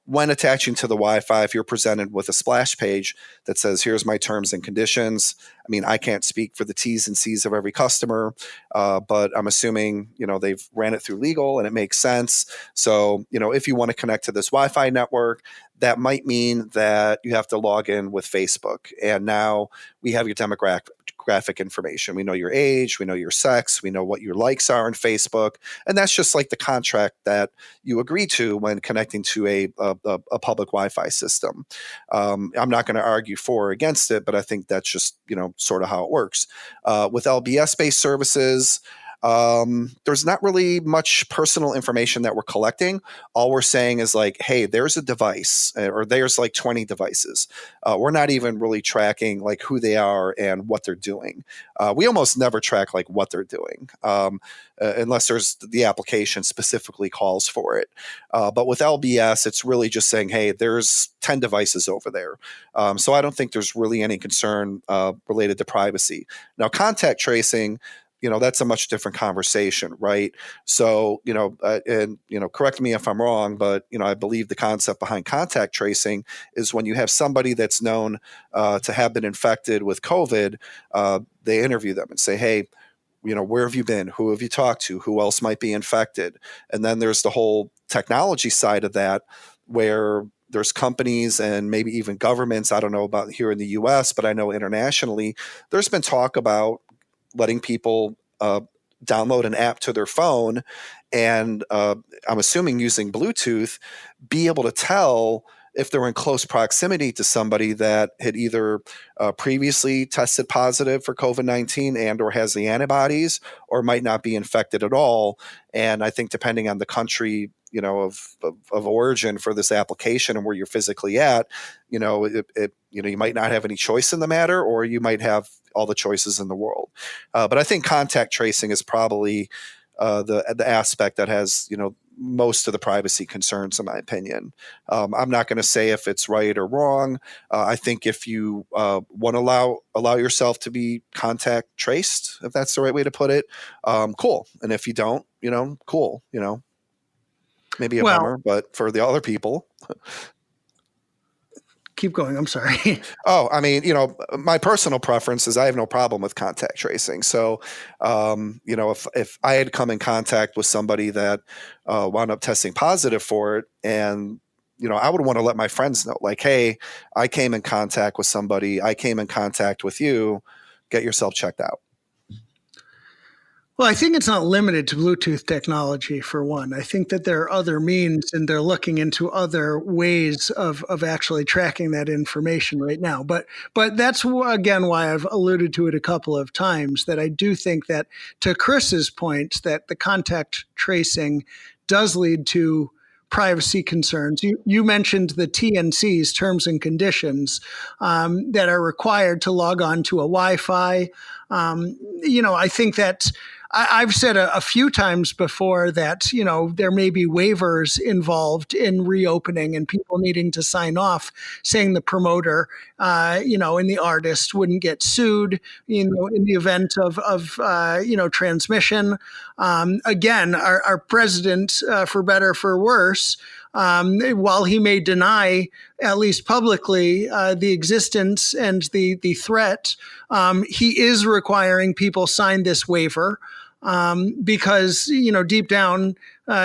when attaching to the Wi-Fi, if you're presented with a splash page that says, "Here's my terms and conditions," I mean, I can't speak for the T's and C's of every customer, but I'm assuming they've ran it through legal and it makes sense. So, if you want to connect to this Wi-Fi network, that might mean that you have to log in with Facebook. And now we have your demographic information. We know your age, we know your sex, we know what your likes are on Facebook. And that's just like the contract that you agree to when connecting to a public Wi-Fi system. I'm not going to argue for or against it, but I think that's just, sort of how it works. With LBS-based services, there's not really much personal information that we're collecting. All we're saying is like, hey, there's a device, or there's like 20 devices. We're not even really tracking like who they are and what they're doing. We almost never track like what they're doing, unless there's the application specifically calls for it. But with LBS, it's really just saying, hey, there's 10 devices over there. So I don't think there's really any concern related to privacy. Now, contact tracing, that's a much different conversation, right? So, correct me if I'm wrong, but, I believe the concept behind contact tracing is when you have somebody that's known to have been infected with COVID, they interview them and say, hey, where have you been? Who have you talked to? Who else might be infected? And then there's the whole technology side of that, where there's companies and maybe even governments, I don't know about here in the US, but I know internationally, there's been talk about letting people download an app to their phone and I'm assuming using Bluetooth, be able to tell if they're in close proximity to somebody that had either previously tested positive for COVID-19 and or has the antibodies, or might not be infected at all. And I think depending on the country, of origin for this application and where you're physically at, you might not have any choice in the matter, or you might have all the choices in the world. But I think contact tracing is probably the aspect that has, most of the privacy concerns, in my opinion. I'm not going to say if it's right or wrong. I think if you want to allow yourself to be contact traced, if that's the right way to put it, cool. And if you don't, cool. Maybe a bummer, but for the other people. Keep going. I'm sorry. Oh, I mean, my personal preference is I have no problem with contact tracing. So, if I had come in contact with somebody that wound up testing positive for it, and I would want to let my friends know, like, hey, I came in contact with somebody, I came in contact with you, get yourself checked out. Well, I think it's not limited to Bluetooth technology, for one. I think that there are other means, and they're looking into other ways of actually tracking that information right now. But that's, again, why I've alluded to it a couple of times, that I do think that, to Chris's point, that the contact tracing does lead to privacy concerns. You mentioned the TNCs, terms and conditions, that are required to log on to a Wi-Fi. I think that I've said a few times before that, there may be waivers involved in reopening and people needing to sign off saying the promoter, and the artist wouldn't get sued, in the event of transmission. Again, our president, for better, for worse, while he may deny, at least publicly, the existence and the threat, he is requiring people sign this waiver. Because, deep down,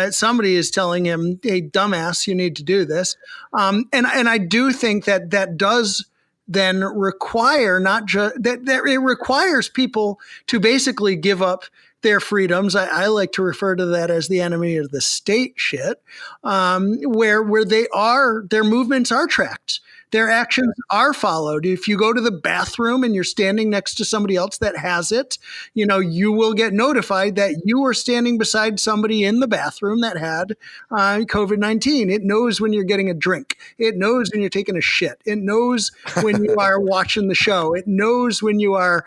somebody is telling him, hey, dumbass, you need to do this. And I do think that does then require not just that it requires people to basically give up their freedoms. I like to refer to that as the enemy of the state shit, where their movements are tracked. their actions are followed. If you go to the bathroom and you're standing next to somebody else that has it, you will get notified that you were standing beside somebody in the bathroom that had COVID-19. It knows when you're getting a drink. It knows when you're taking a shit. It knows when you are watching the show. It knows when you are,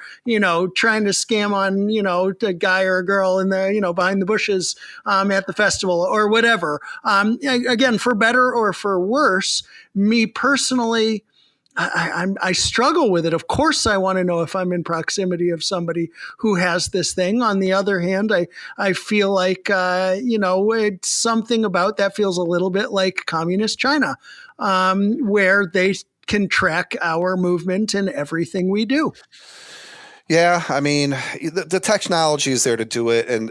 trying to scam on, a guy or a girl in the, behind the bushes at the festival or whatever. Again, for better or for worse, me personally, I struggle with it. Of course, I want to know if I'm in proximity of somebody who has this thing. On the other hand, I feel like, it's something about that feels a little bit like communist China, where they can track our movement and everything we do. Yeah, I mean, the technology is there to do it. And,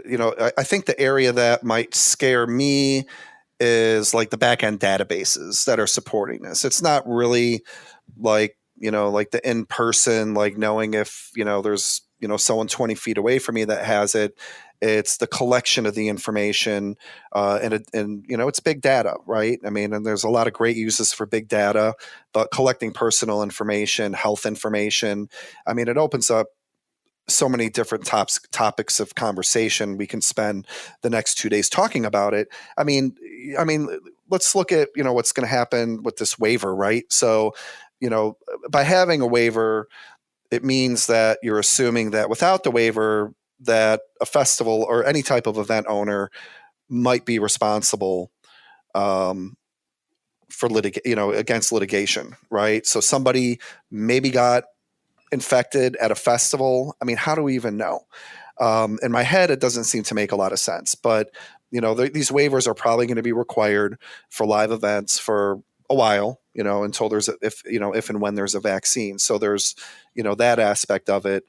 I think the area that might scare me is like the back-end databases that are supporting this. It's not really like, like the in-person, like knowing if, there's, someone 20 feet away from me that has it. It's the collection of the information and it's big data, right? I mean, and there's a lot of great uses for big data, but collecting personal information, health information, I mean, it opens up so many different topics of conversation. We can spend the next 2 days talking about it. I mean, let's look at, what's going to happen with this waiver, right? So, by having a waiver, it means that you're assuming that without the waiver, that a festival or any type of event owner might be responsible for against litigation, right? So somebody maybe got infected at a festival. I mean, how do we even know? In my head, it doesn't seem to make a lot of sense. But these waivers are probably going to be required for live events for a while. Until there's if and when there's a vaccine. So there's that aspect of it.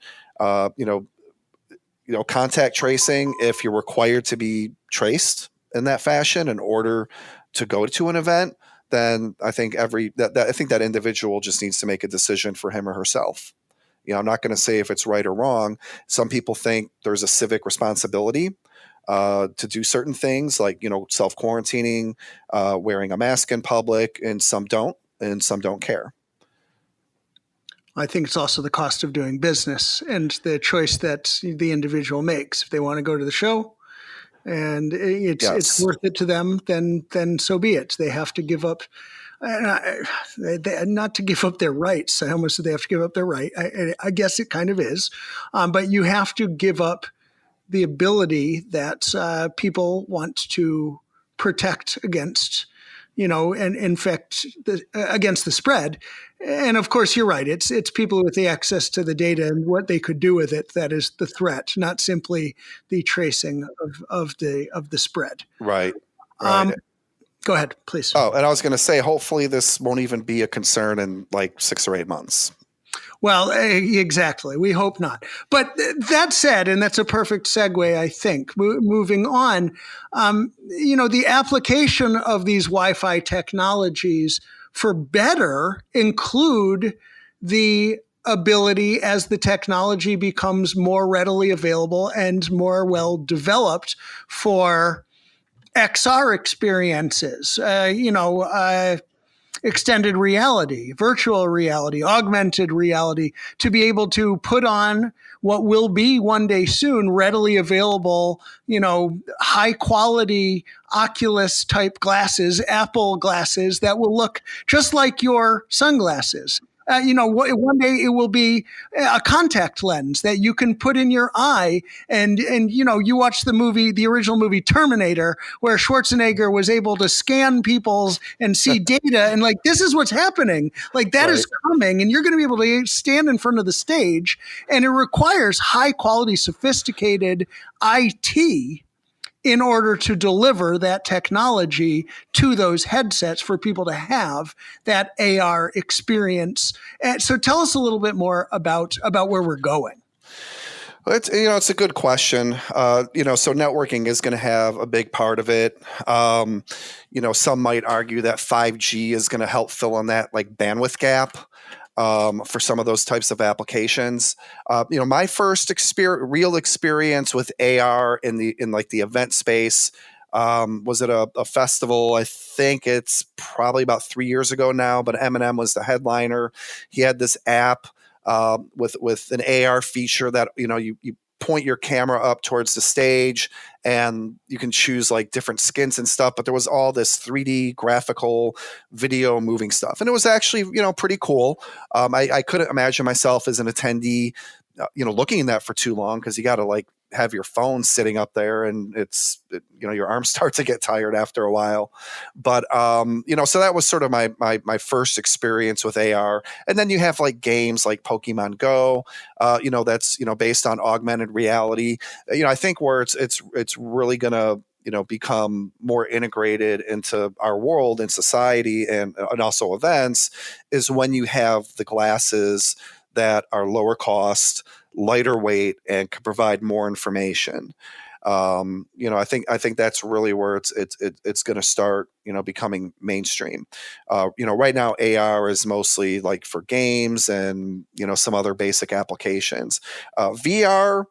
Contact tracing. If you're required to be traced in that fashion in order to go to an event, then I think I think that individual just needs to make a decision for him or herself. I'm not going to say if it's right or wrong. Some people think there's a civic responsibility to do certain things like, self-quarantining, wearing a mask in public, and some don't care. I think it's also the cost of doing business and the choice that the individual makes. If they want to go to the show and it's worth it to them, then so be it. They have to give up. Not to give up their rights. I almost said they have to give up their right. I guess it kind of is. But you have to give up the ability that people want to protect against, and infect against the spread. And of course, you're right. It's people with the access to the data and what they could do with it that is the threat, not simply the tracing of the spread. Right. Go ahead, please. Oh, and I was going to say, hopefully this won't even be a concern in like 6 or 8 months. Well, exactly. We hope not. But that said, and that's a perfect segue, I think, moving on, the application of these Wi-Fi technologies for better include the ability, as the technology becomes more readily available and more well developed, for XR experiences, extended reality, virtual reality, augmented reality, to be able to put on what will be one day soon readily available, high quality Oculus type glasses, Apple glasses that will look just like your sunglasses. One day it will be a contact lens that you can put in your eye. And you watch the original movie Terminator, where Schwarzenegger was able to scan people's and see data. And like, this is what's happening. Like that is coming, and you're going to be able to stand in front of the stage. And it requires high quality, sophisticated IT in order to deliver that technology to those headsets for people to have that AR experience. And so tell us a little bit more about where we're going. It's a good question. So networking is going to have a big part of it. Some might argue that 5G is going to help fill in that like bandwidth gap. For some of those types of applications. My first real experience with AR in the event space Was it a festival? I think it's probably about 3 years ago now, but Eminem was the headliner. He had this app with an AR feature that, you point your camera up towards the stage and you can choose like different skins and stuff, but there was all this 3D graphical video moving stuff. And it was actually, pretty cool. I couldn't imagine myself as an attendee, looking at that for too long, because you got to like have your phone sitting up there, and your arms start to get tired after a while. But so that was sort of my first experience with AR. And then you have like games like Pokemon Go, that's based on augmented reality. I think where it's really gonna become more integrated into our world and society, and also events, is when you have the glasses that are lower cost, lighter weight, and can provide more information. I think that's really where it's going to start, becoming mainstream. Right now AR is mostly like for games and some other basic applications. VR,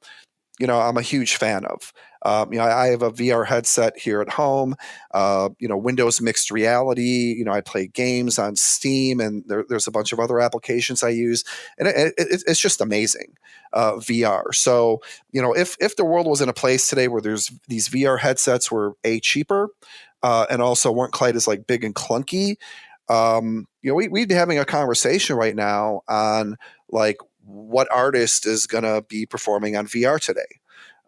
I'm a huge fan of. I have a VR headset here at home. Windows mixed reality. I play games on Steam, and there's a bunch of other applications I use, and it's just amazing. VR. So, if the world was in a place today where there's these VR headsets were cheaper, and also weren't quite as like big and clunky, we'd be having a conversation right now on like what artist is going to be performing on VR today.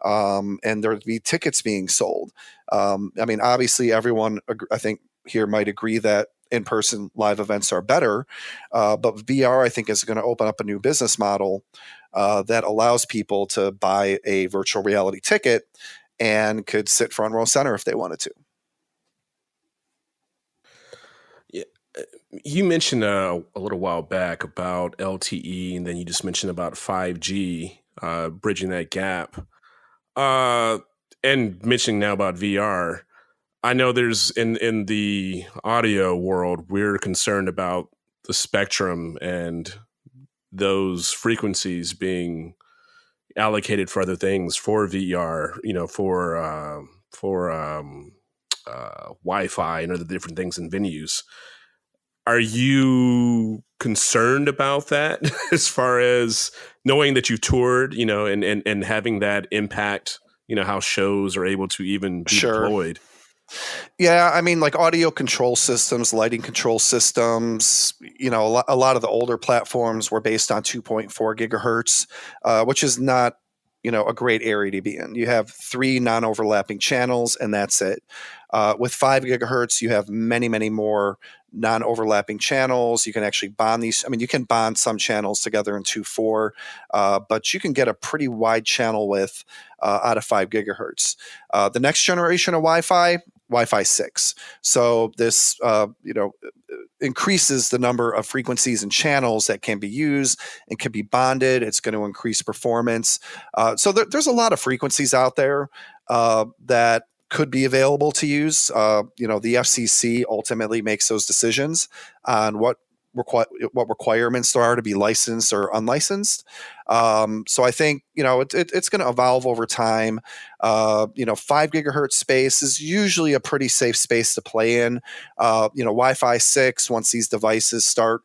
And there'd be tickets being sold. Obviously everyone, I think here might agree that in-person live events are better. But VR, I think, is going to open up a new business model that allows people to buy a virtual reality ticket and could sit front row center if they wanted to. You mentioned a little while back about LTE, and then you just mentioned about 5G, bridging that gap, and mentioning now about VR. I know there's in the audio world, we're concerned about the spectrum and those frequencies being allocated for other things, for VR, for Wi-Fi and other different things in venues. Are you concerned about that as far as knowing that you've toured, and having that impact, how shows are able to even be deployed? Yeah, like audio control systems, lighting control systems, a lot of the older platforms were based on 2.4 gigahertz, which is not, a great area to be in. You have 3 non-overlapping channels, and that's it. With 5 gigahertz, you have many, many more non-overlapping channels. You can actually bond these. You can bond some channels together in 2.4, but you can get a pretty wide channel width out of 5 gigahertz. The next generation of Wi-Fi 6. So this, increases the number of frequencies and channels that can be used and can be bonded. It's going to increase performance. So there's a lot of frequencies out there that could be available to use. The FCC ultimately makes those decisions on what requirements there are to be licensed or unlicensed. So I think, it's going to evolve over time. 5 gigahertz space is usually a pretty safe space to play in. Wi-Fi 6, once these devices start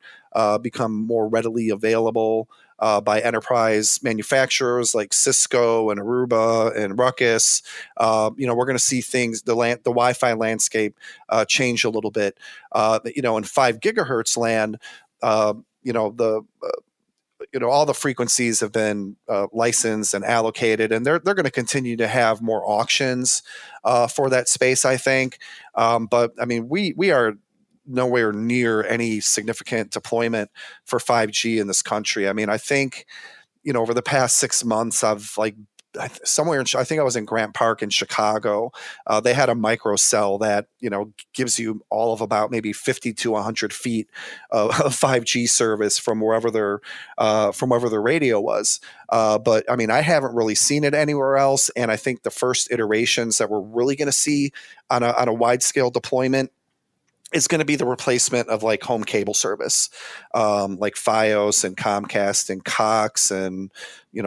become more readily available by enterprise manufacturers like Cisco and Aruba and Ruckus, we're going to see things, the Wi-Fi landscape change a little bit. In 5 gigahertz land, all the frequencies have been licensed and allocated, and they're going to continue to have more auctions for that space, I think. But we are nowhere near any significant deployment for 5G in this country. I think, over the past 6 months, I've somewhere I think I was in Grant Park in Chicago. They had a microcell that, gives you all of about maybe 50 to 100 feet of 5G service from wherever their radio was. But I haven't really seen it anywhere else. And I think the first iterations that we're really going to see on a wide scale deployment is going to be the replacement of like home cable service, like Fios and Comcast and Cox and,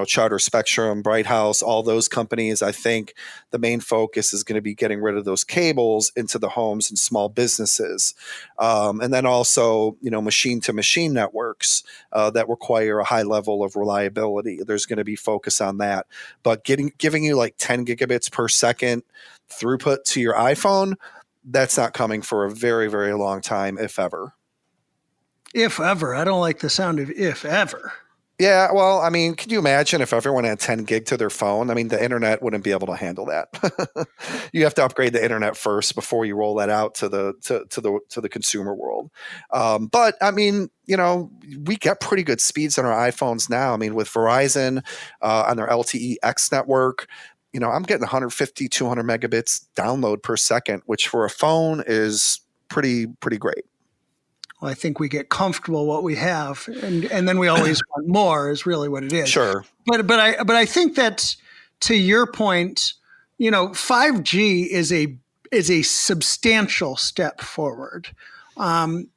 Charter Spectrum, Bright House, all those companies. I think the main focus is going to be getting rid of those cables into the homes and small businesses. And then also, machine to machine networks that require a high level of reliability. There's going to be focus on that. But giving you like 10 gigabits per second throughput to your iPhone, that's not coming for a very, very long time, if ever. If ever. I don't like the sound of if ever. Yeah, well, I mean, can you imagine if everyone had 10 gig to their phone? I mean, the internet wouldn't be able to handle that. You have to upgrade the internet first before you roll that out to the consumer world. But I mean, we get pretty good speeds on our iPhones now. I mean, with Verizon on their LTE X network, I'm getting 150, 200 megabits download per second, which for a phone is pretty great. Well, I think we get comfortable what we have, and then we always want more. Is really what it is. Sure, but I think that, to your point, 5G is a substantial step forward, and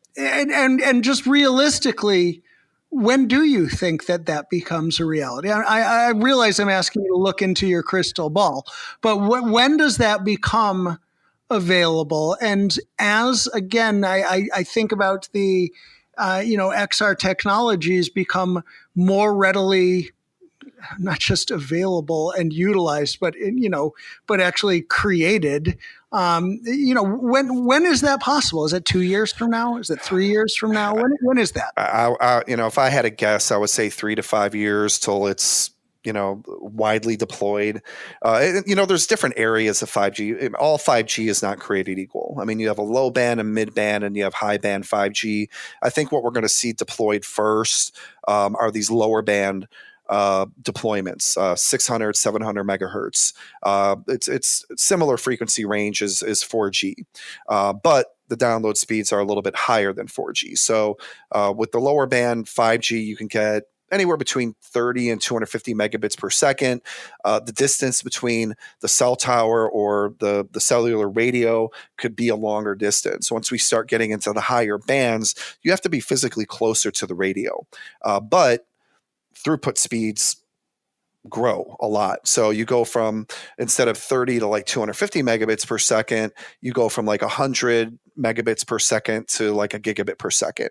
just realistically, when do you think that becomes a reality? I realize I'm asking you to look into your crystal ball, but when does that become available? And as again, I think about the XR technologies become more readily not just available and utilized, but actually created. When is that possible? Is it 2 years from now? Is it 3 years from now? When is that? If I had a guess, I would say 3 to 5 years till it's widely deployed. There's different areas of 5G. All 5G is not created equal. I mean, you have a low band, a mid band, and you have high band 5G. I think what we're going to see deployed first are these lower band deployments, 600, 700 megahertz. It's similar frequency range as 4G, but the download speeds are a little bit higher than 4G. So with the lower band 5G, you can get anywhere between 30 and 250 megabits per second. The distance between the cell tower or the cellular radio could be a longer distance. Once we start getting into the higher bands, you have to be physically closer to the radio. But throughput speeds grow a lot. So you go from, instead of 30 to like 250 megabits per second, you go from like 100 megabits per second to like a gigabit per second.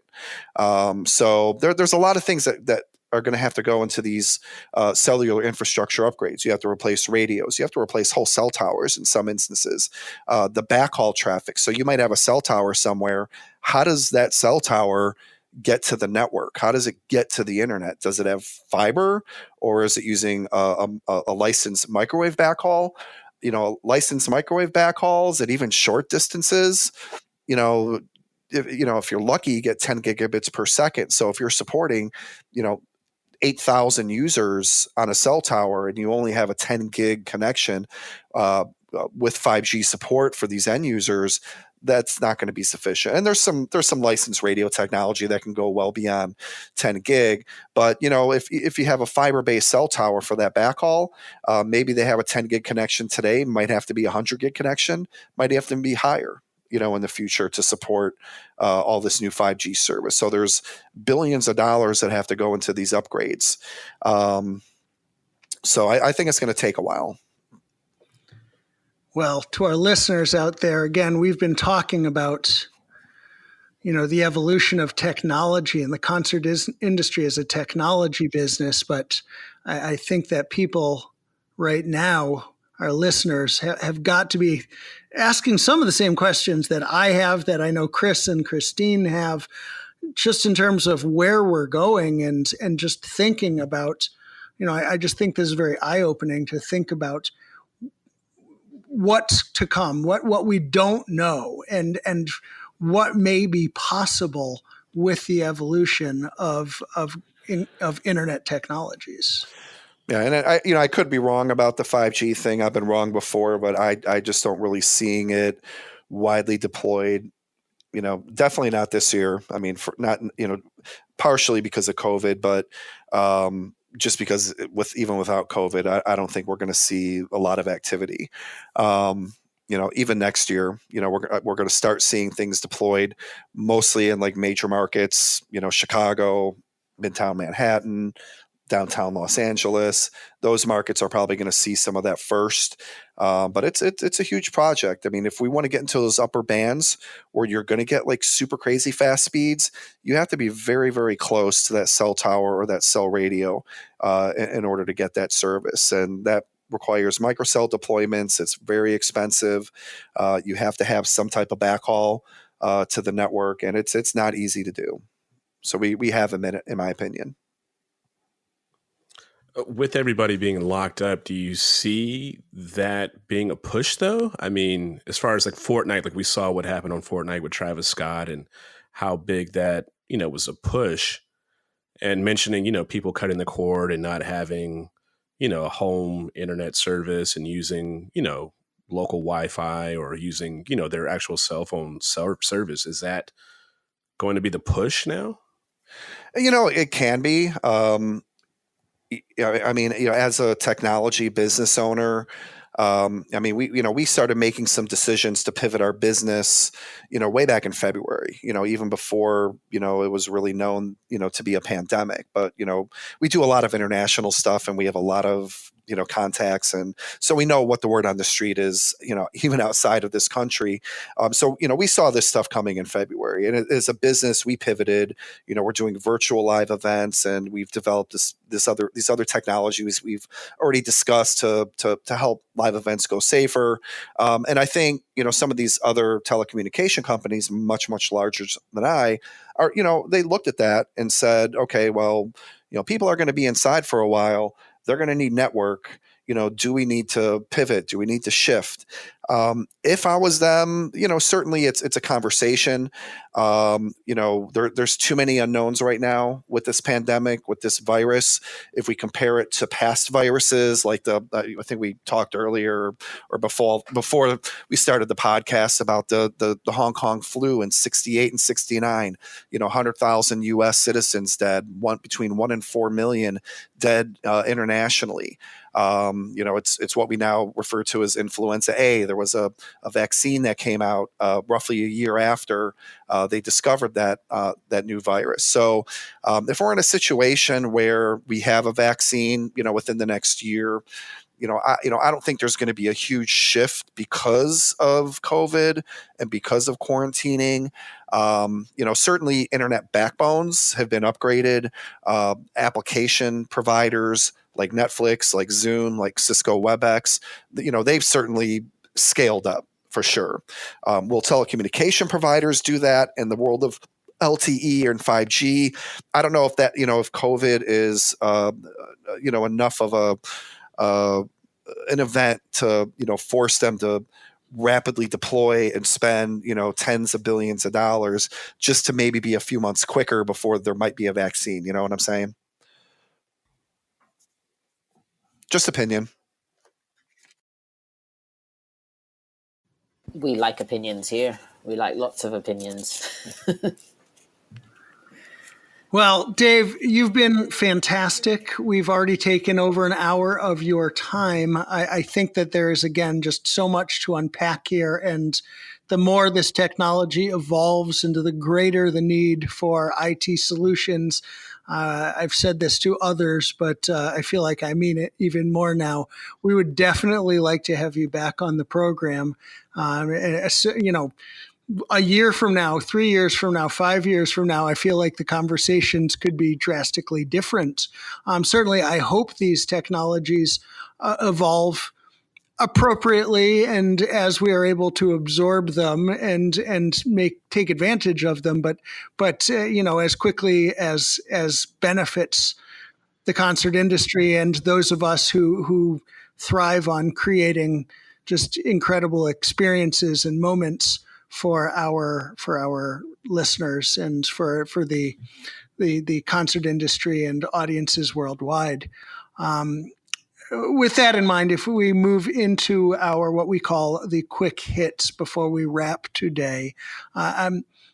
So there's a lot of things that are going to have to go into these cellular infrastructure upgrades. You have to replace radios. You have to replace whole cell towers in some instances. The backhaul traffic. So you might have a cell tower somewhere. How does that cell tower get to the network? How does it get to the internet? Does it have fiber, or is it using a licensed microwave backhaul? Licensed microwave backhauls at even short distances, if you're lucky, you get 10 gigabits per second. So if you're supporting, 8,000 users on a cell tower and you only have a 10 gig connection with 5G support for these end users, that's not going to be sufficient. And there's some licensed radio technology that can go well beyond 10 gig. But if you have a fiber-based cell tower for that backhaul, maybe they have a 10 gig connection today, might have to be a 100 gig connection, might have to be higher, in the future to support all this new 5G service. So there's billions of dollars that have to go into these upgrades. So I think it's going to take a while. Well, to our listeners out there, again, we've been talking about, the evolution of technology and the concert industry as a technology business. But I think that people right now, our listeners, have got to be asking some of the same questions that I have, that I know Chris and Christine have, just in terms of where we're going and just thinking about, I just think this is very eye-opening to think about what's to come, what we don't know, and what may be possible with the evolution of internet technologies. Yeah, and I could be wrong about the 5G thing. I've been wrong before, but I just don't really seeing it widely deployed. Definitely not this year. I mean, partially because of COVID, but just because even without COVID, I don't think we're going to see a lot of activity. even next year, we're going to start seeing things deployed mostly in like major markets, Chicago, Midtown Manhattan, downtown Los Angeles. Those markets are probably going to see some of that first. But it's a huge project. I mean, if we want to get into those upper bands where you're going to get like super crazy fast speeds, you have to be very, very close to that cell tower or that cell radio in order to get that service. And that requires microcell deployments. It's very expensive. You have to have some type of backhaul to the network, and it's not easy to do. So we have a minute, in my opinion. With everybody being locked up, do you see that being a push though? I mean, as far as like Fortnite, like we saw what happened on Fortnite with Travis Scott and how big that, was a push, and mentioning, people cutting the cord and not having, a home internet service and using, local Wi-Fi or using, their actual cell phone service. Is that going to be the push now? It can be. I mean, as a technology business owner, we started making some decisions to pivot our business, way back in February, even before, it was really known, to be a pandemic. But, we do a lot of international stuff and we have a lot of, contacts. And so we know what the word on the street is, even outside of this country. So we saw this stuff coming in February, and as a business, we pivoted. We're doing virtual live events, and we've developed these other technologies we've already discussed to help live events go safer. And I think, some of these other telecommunication companies, much, much larger than I are, they looked at that and said, okay, well, people are going to be inside for a while. They're going to need network. Do we need to pivot? Do we need to shift? If I was them, certainly it's a conversation. There's too many unknowns right now with this pandemic, with this virus. If we compare it to past viruses, like I think we talked earlier or before we started the podcast about the Hong Kong flu in 68 and 69, 100,000 U.S. citizens dead, between 1 and 4 million dead internationally. It's what we now refer to as influenza A. There was a vaccine that came out roughly a year after they discovered that new virus. So if we're in a situation where we have a vaccine, within the next year, I don't think there's going to be a huge shift because of COVID and because of quarantining. Certainly internet backbones have been upgraded. Application providers like Netflix, like Zoom, like Cisco WebEx, they've certainly scaled up for sure. Will telecommunication providers do that in the world of LTE and 5G? I don't know if that, if COVID is, enough of an event to, force them to rapidly deploy and spend, tens of billions of dollars just to maybe be a few months quicker before there might be a vaccine. You know what I'm saying? Just opinion. We like opinions here. We like lots of opinions. Well, Dave, you've been fantastic. We've already taken over an hour of your time. I think that there is, again, just so much to unpack here. And the more this technology evolves into the greater the need for IT solutions. I've said this to others, but I feel like I mean it even more now. We would definitely like to have you back on the program. A year from now, 3 years from now, 5 years from now, I feel like the conversations could be drastically different. Certainly, I hope these technologies evolve appropriately, and as we are able to absorb them and take advantage of them, but as quickly as benefits the concert industry and those of us who thrive on creating just incredible experiences and moments for our listeners and for the concert industry and audiences worldwide. With that in mind, if we move into our what we call the quick hits before we wrap today,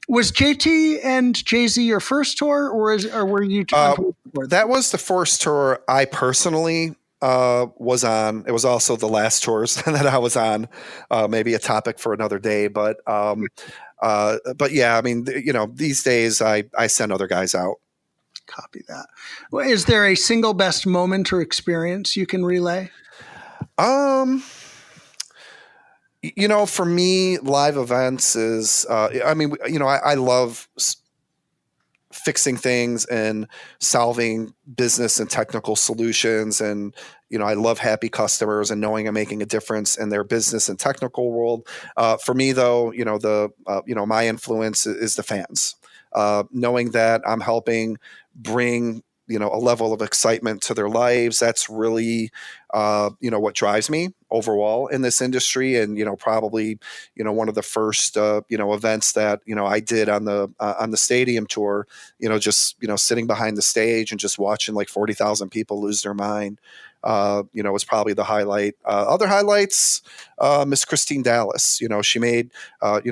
was JT and Jay-Z your first tour, or were you? That was the first tour I personally was on. It was also the last tours that I was on. Maybe a topic for another day, but yeah, I mean, these days I send other guys out. Copy that. Well, is there a single best moment or experience you can relay? For me, live events is, I love fixing things and solving business and technical solutions. And, I love happy customers and knowing I'm making a difference in their business and technical world. For me, though, my influence is the fans. Knowing that I'm helping bring a level of excitement to their lives. That's really, what drives me overall in this industry. And, probably, one of the first, events that, I did on the stadium tour, just, sitting behind the stage and just watching like 40,000 people lose their mind, was probably the highlight. Other highlights, Miss Christine Dallas, she made,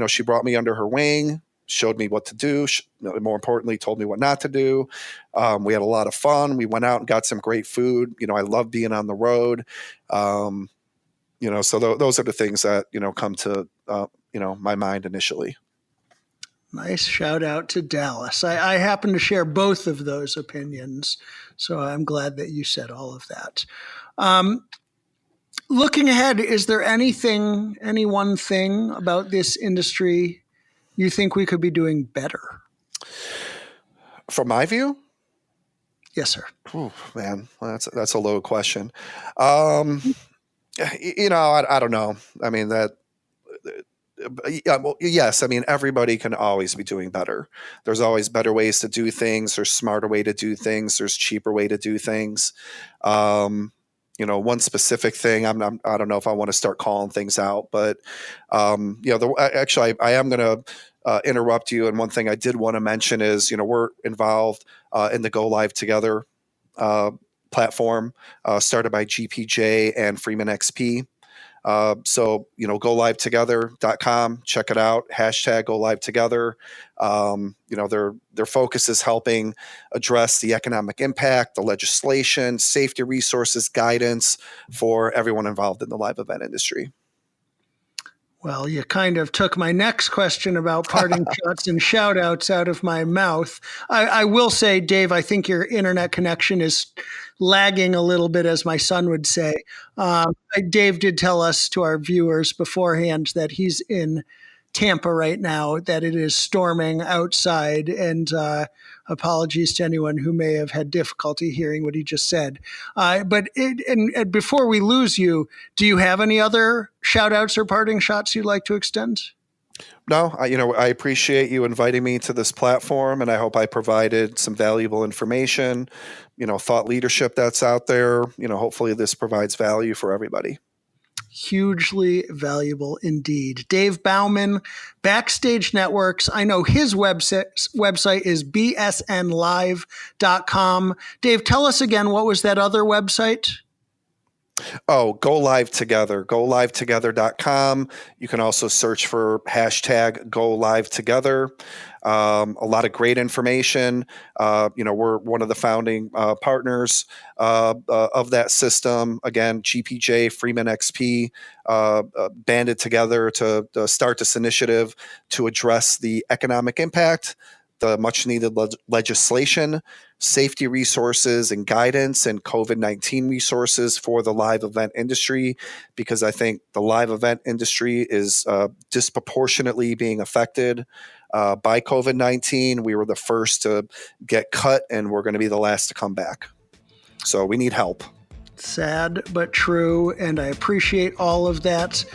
she brought me under her wing, showed me what to do. More importantly, told me what not to do. We had a lot of fun. We went out and got some great food. I love being on the road. So those are the things that, come to, my mind initially. Nice shout out to Dallas. I happen to share both of those opinions. So I'm glad that you said all of that. Looking ahead, is there any one thing about this industry you think we could be doing better? From my view? Yes, sir. Ooh, man, that's a low question. I don't know. I mean, yes. I mean, everybody can always be doing better. There's always better ways to do things. There's smarter way to do things. There's cheaper way to do things. One specific thing, I don't know if I want to start calling things out, but actually, I am going to interrupt you. And one thing I did want to mention is, we're involved in the Go Live Together platform started by GPJ and Freeman XP. So, GoLiveTogether.com, check it out, #GoLiveTogether. Their focus is helping address the economic impact, the legislation, safety resources, guidance for everyone involved in the live event industry. Well, you kind of took my next question about parting shots and shout outs out of my mouth. I will say, Dave, I think your internet connection is lagging a little bit, as my son would say. Dave did tell us, to our viewers beforehand, that he's in Tampa right now, that it is storming outside, and apologies to anyone who may have had difficulty hearing what he just said. But before we lose you, do you have any other shout outs or parting shots you'd like to extend? No, I appreciate you inviting me to this platform, and I hope I provided some valuable information, thought leadership that's out there. Hopefully this provides value for everybody. Hugely valuable indeed. Dave Bauman, Backstage Networks. I know his website is bsnlive.com. Dave, tell us again, what was that other website? Oh, Go Live Together, GoLiveTogether.com. You can also search for #GoLiveTogether. A lot of great information. We're one of the founding partners of that system. Again, GPJ, Freeman XP, banded together to start this initiative to address the economic impact, the much needed legislation, safety resources and guidance, and COVID-19 resources for the live event industry, because I think the live event industry is disproportionately being affected by COVID-19. We were the first to get cut, and we're going to be the last to come back. So we need help. Sad but true, and I appreciate all of that.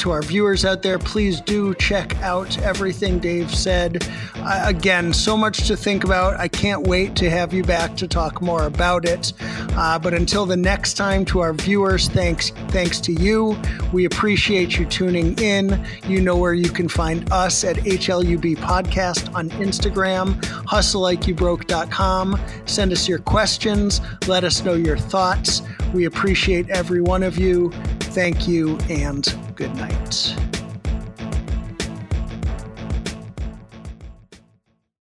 To our viewers out there, please do check out everything Dave said. Again, so much to think about. I can't wait to have you back to talk more about it. But until the next time, to our viewers, thanks to you. We appreciate you tuning in. You know where you can find us at HLUB Podcast on Instagram, hustlelikeyouBroke.com. Send us your questions. Let us know your thoughts. We appreciate every one of you. Thank you, and good night.